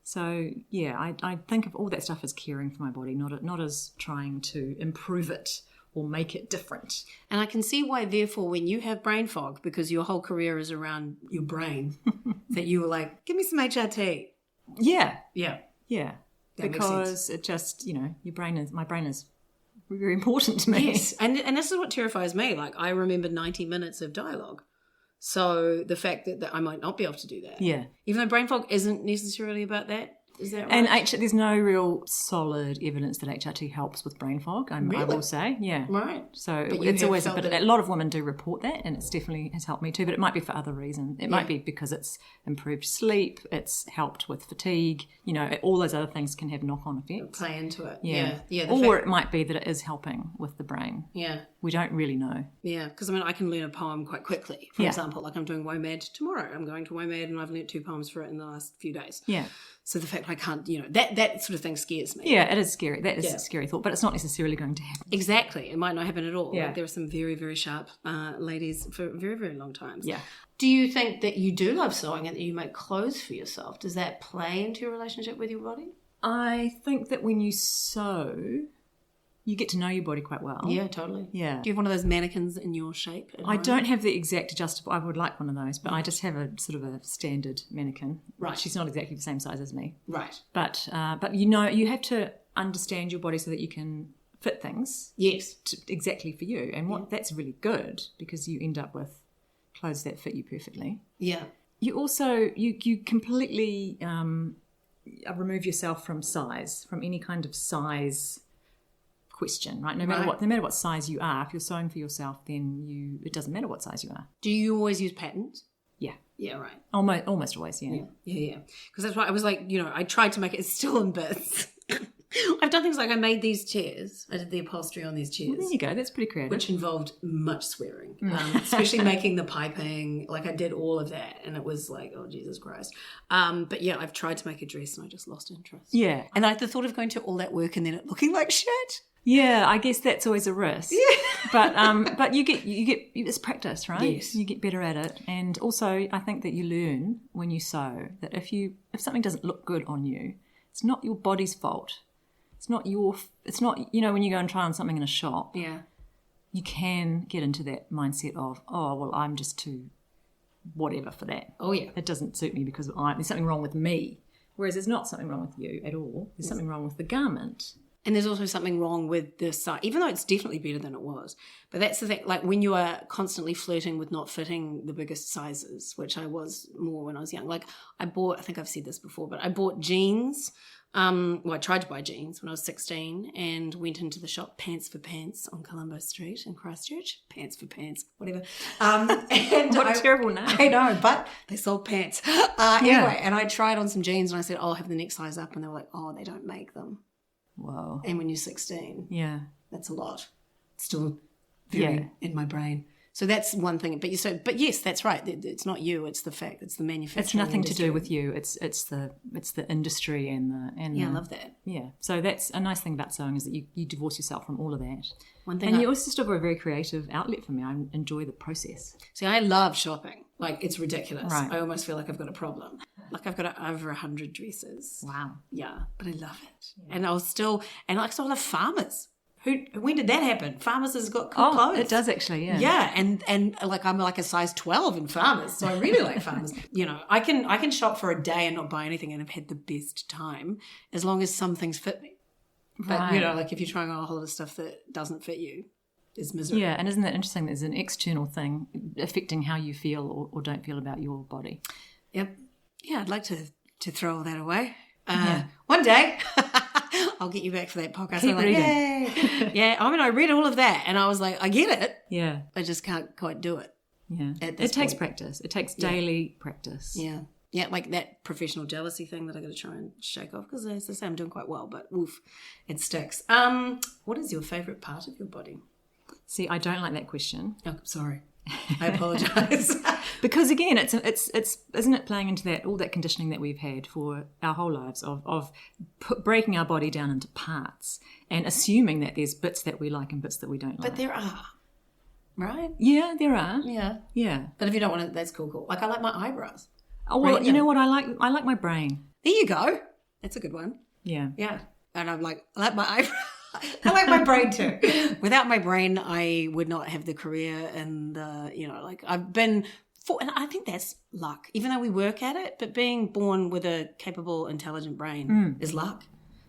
So yeah, I think of all that stuff as caring for my body, not as trying to improve it or make it different. And I can see why, therefore, when you have brain fog, because your whole career is around your brain, that you were like, give me some HRT. Yeah. Yeah. Yeah. That because it just, my brain is very important to me. Yes. And this is what terrifies me. Like, I remember 90 minutes of dialogue. So the fact that I might not be able to do that. Yeah. Even though brain fog isn't necessarily about that. Is that right? And there's no real solid evidence that HRT helps with brain fog, I will say. Yeah. Right. So it's always a lot of women do report that, and it's definitely has helped me too, but it might be for other reasons. It might be because it's improved sleep, it's helped with fatigue, all those other things can have knock-on effects. Play into it. Yeah. Yeah. Or it might be that it is helping with the brain. Yeah. We don't really know. Yeah, because I can learn a poem quite quickly. For example, like I'm doing WOMAD tomorrow. I'm going to WOMAD and I've learnt 2 poems for it in the last few days. Yeah. So the fact I can't, that sort of thing scares me. Yeah, it is scary. That is a scary thought, but it's not necessarily going to happen. Exactly. It might not happen at all. Yeah. Like there are some very, very sharp ladies for very, very long times. Yeah. Do you think that you do love sewing and that you make clothes for yourself? Does that play into your relationship with your body? I think that when you sew, you get to know your body quite well. Yeah, totally. Yeah. Do you have one of those mannequins in your shape? I don't have the exact adjustable. I would like one of those, but I just have a sort of a standard mannequin. Right. She's not exactly the same size as me. Right. But you have to understand your body so that you can fit things. Yes. Exactly for you. And that's really good because you end up with clothes that fit you perfectly. Yeah. You also, you completely remove yourself from size, from any kind of size question, right? No matter what size you are, if you're sewing for yourself, then it doesn't matter what size you are. Do you always use patterns? Yeah. Yeah, right. Almost always, yeah. Yeah. Because that's why I was like, I tried to make it still in bits. I've done things like I made these chairs. I did the upholstery on these chairs. Well, there you go. That's pretty creative. Which involved much swearing, especially making the piping. Like I did all of that and it was like, oh, Jesus Christ. But yeah, I've tried to make a dress and I just lost interest. Yeah. And I had the thought of going to all that work and then it looking like shit. Yeah, I guess that's always a risk. Yeah. But you get it's practice, right? Yes. You get better at it. And also I think that you learn when you sew that if something doesn't look good on you, it's not your body's fault. It's not when you go and try on something in a shop. Yeah. You can get into that mindset of, oh, well, I'm just too whatever for that. Oh yeah. It doesn't suit me because there's something wrong with me. Whereas there's not something wrong with you at all. There's something wrong with the garment. And there's also something wrong with the size, even though it's definitely better than it was. But that's the thing, like when you are constantly flirting with not fitting the biggest sizes, which I was more when I was young. Like I think I've said this before, but I bought jeans Well, I tried to buy jeans when I was 16 and went into the shop Pants for Pants on Colombo Street in Christchurch. Pants for Pants, whatever. And What a terrible name. I know, but they sold pants. Anyway, and I tried on some jeans and I said, I'll have the next size up. And they were like, oh, they don't make them. Whoa. And when you're 16, Yeah. that's a lot. It's still very in my brain. So that's one thing. But yes, that's right. It's not you. It's the fact. It's the manufacturing. It's nothing industry. to do with you. It's the industry and I love that. Yeah. So that's a nice thing about sewing is that you divorce yourself from all of that. One thing and you also still have a very creative outlet for me. I enjoy the process. See, I love shopping. Like, it's ridiculous. Right. I almost feel like I've got a problem. Like, I've got over 100 dresses. Wow. Yeah, but I love it. Yeah. And I still love farmers. When did that happen? Farmers has got cool clothes. It does actually, yeah. Yeah, and like I'm like a size 12 in farmers, so I really like farmers. You know, I can shop for a day and not buy anything and have had the best time as long as some things fit me. But, Right. you know, like if you're trying on a whole lot of stuff that doesn't fit you, it's misery. Yeah, and isn't that interesting? There's an external thing affecting how you feel or don't feel about your body. Yep. Yeah, I'd like to throw all that away. Yeah. One day, I'll get you back for that podcast. Keep I'm like, reading. yay. Yeah, I mean, I read all of that and I was like, I get it. Yeah. I just can't quite do it. Yeah. At this It takes point. practice. It takes daily practice. Yeah. Yeah, like that professional jealousy thing that I got to try and shake off because as I say, I'm doing quite well, but oof, it sticks. What is your favourite part of your body? See, I don't like that question. Oh, sorry. I apologise. Because again, it's isn't it playing into that all that conditioning that we've had for our whole lives of breaking our body down into parts and assuming that there's bits that we like and bits that we don't like. But there are, right? Yeah, there are. Yeah. Yeah. But if you don't want to, that's cool. Like I like my eyebrows. Oh well, Right, you know what I like? I like my brain. There you go. That's a good one. Yeah. Yeah. And I'm like, I like my eyebrows. I like my brain too. Without my brain, I would not have the career and like I've been for, and I think that's luck. Even though we work at it, but being born with a capable, intelligent brain is luck.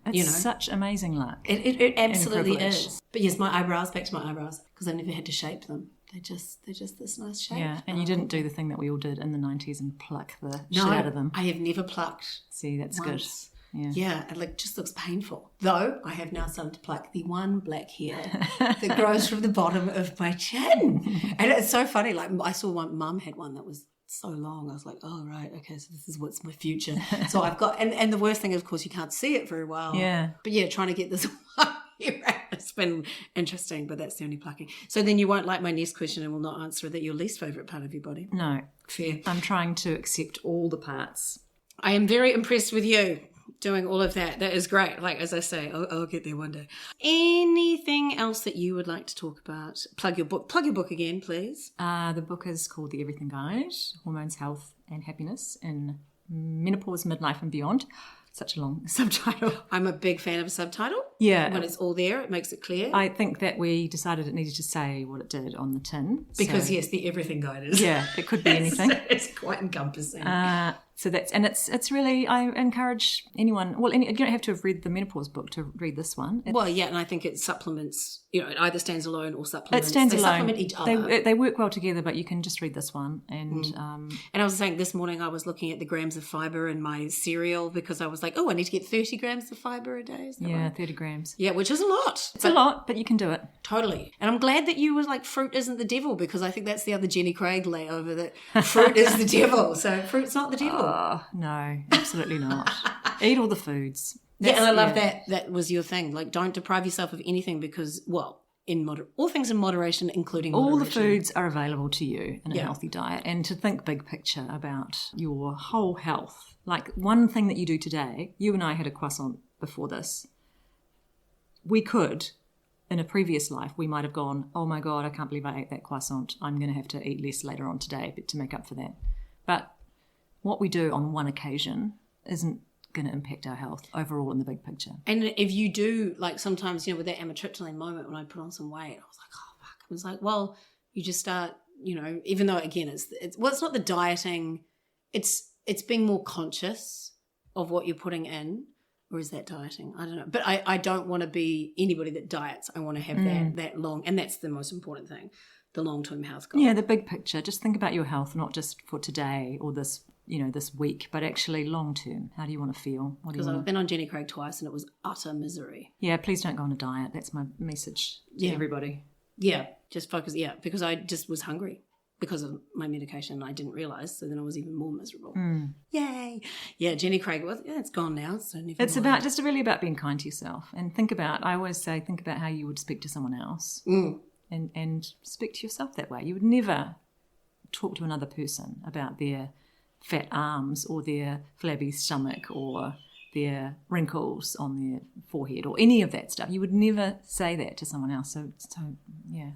It's such amazing luck. It absolutely privilege. is. But yes, my eyebrows. Back to my eyebrows because I never had to shape them. They're just this nice shape. Yeah, and you didn't do the thing that we all did in the 90s and pluck the shit out of them. I have never plucked. See, that's once. good. Yeah. Yeah, it just looks painful. Though I have now started to pluck the one black hair that grows from the bottom of my chin. And it's so funny. Like I saw one, Mum had one that was so long. I was like, oh, right, okay, so this is what's my future. So I've got, and the worst thing is, of course, you can't see it very well. Yeah. But yeah, trying to get this one hair out, it's been interesting, but that's the only plucking. So then you won't like my next question and will not answer that your least favourite part of your body. No. Fair. I'm trying to accept all the parts. I am very impressed with you doing all of that. That is great. Like, as I say, I'll get there one day. Anything else that you would like to talk about? Plug your book. Plug your book again, please. The book is called The Everything Guide, Hormones, Health and Happiness in Menopause, Midlife and Beyond. Such a long subtitle. I'm a big fan of a subtitle. Yeah. When it's all there, it makes it clear. I think that we decided it needed to say what it did on the tin. Because, so, yes, the Everything Guide is. Yeah, it could be anything. It's quite encompassing. So that's, and it's really, I encourage anyone, well, you don't have to have read the menopause book to read this one. Well, yeah, and I think it supplements, it either stands alone or supplements. It stands they alone. Supplement each other. They work well together, but you can just read this one. And And I was saying this morning I was looking at the grams of fibre in my cereal because I was like, oh, I need to get 30 grams of fibre a day. Is that right? 30 grams. Yeah, which is a lot. It's a lot, but you can do it. Totally. And I'm glad that you were like, fruit isn't the devil, because I think that's the other Jenny Craig layover, that fruit is the devil. So fruit's not the devil. Oh, no, absolutely not. Eat all the foods. Yeah, and I love that. That was your thing. Like, don't deprive yourself of anything because, well, all things in moderation, including all moderation. the foods are available to you in a healthy diet, and to think big picture about your whole health. Like, one thing that you do today, you and I had a croissant before this. We could, in a previous life, we might have gone, oh my God, I can't believe I ate that croissant. I'm going to have to eat less later on today to make up for that. But what we do on one occasion isn't going to impact our health overall in the big picture. And if you do, like sometimes, with that amitriptyline moment when I put on some weight, I was like, oh, fuck. I was like, well, you just start, even though, again, it's not the dieting, it's being more conscious of what you're putting in. Or is that dieting? I don't know. But I don't want to be anybody that diets. I want to have that long, and that's the most important thing, the long-term health goal. Yeah, the big picture. Just think about your health, not just for today or this this week, but actually long term. How do you want to feel? What do you Because I've want? been on Jenny Craig twice and it was utter misery. Yeah, please don't go on a diet. That's my message to everybody. Yeah, just focus. Yeah, because I just was hungry because of my medication. I didn't realise, so then I was even more miserable. Yay! Yeah, Jenny Craig. Well, it's gone now. So never It's mind. about just really about being kind to yourself and I always say, think about how you would speak to someone else and speak to yourself that way. You would never talk to another person about their fat arms or their flabby stomach or their wrinkles on their forehead or any of that stuff. You would never say that to someone else. So yeah.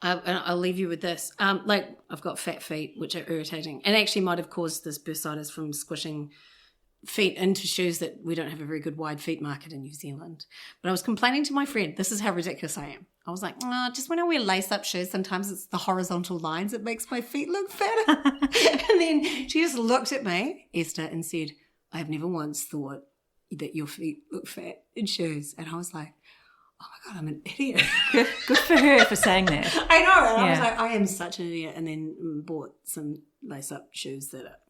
And I'll leave you with this. I've got fat feet, which are irritating, and actually might have caused this bursitis from squishing feet into shoes that we don't have a very good wide feet market in New Zealand. But I was complaining to my friend, this is how ridiculous I am. I was like, just when I wear lace-up shoes, sometimes it's the horizontal lines that makes my feet look fatter. And then she just looked at me, Esther, and said, I have never once thought that your feet look fat in shoes. And I was like, oh my God, I'm an idiot. Good for her for saying that. I know. And I was Yeah. like, I am such an idiot. And then bought some lace-up shoes that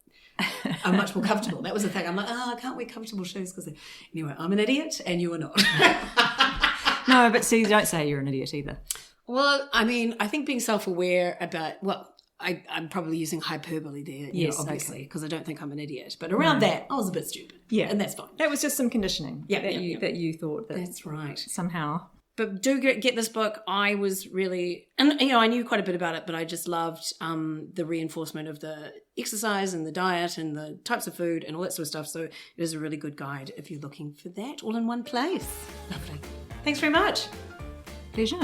are much more comfortable. That was the thing. I'm like, I can't wear comfortable shoes because anyway, I'm an idiot and you are not. No, but see, don't say you're an idiot either. Well, I mean, I think being self-aware about, I'm probably using hyperbole there, Yes, obviously, because I don't think I'm an idiot. But around that, I was a bit stupid. Yeah. And that's fine. That was just some conditioning that you thought that That's right. somehow. But do get this book. I was really, and I knew quite a bit about it, but I just loved the reinforcement of the exercise and the diet and the types of food and all that sort of stuff. So it is a really good guide if you're looking for that all in one place. Lovely. Thanks very much. Pleasure.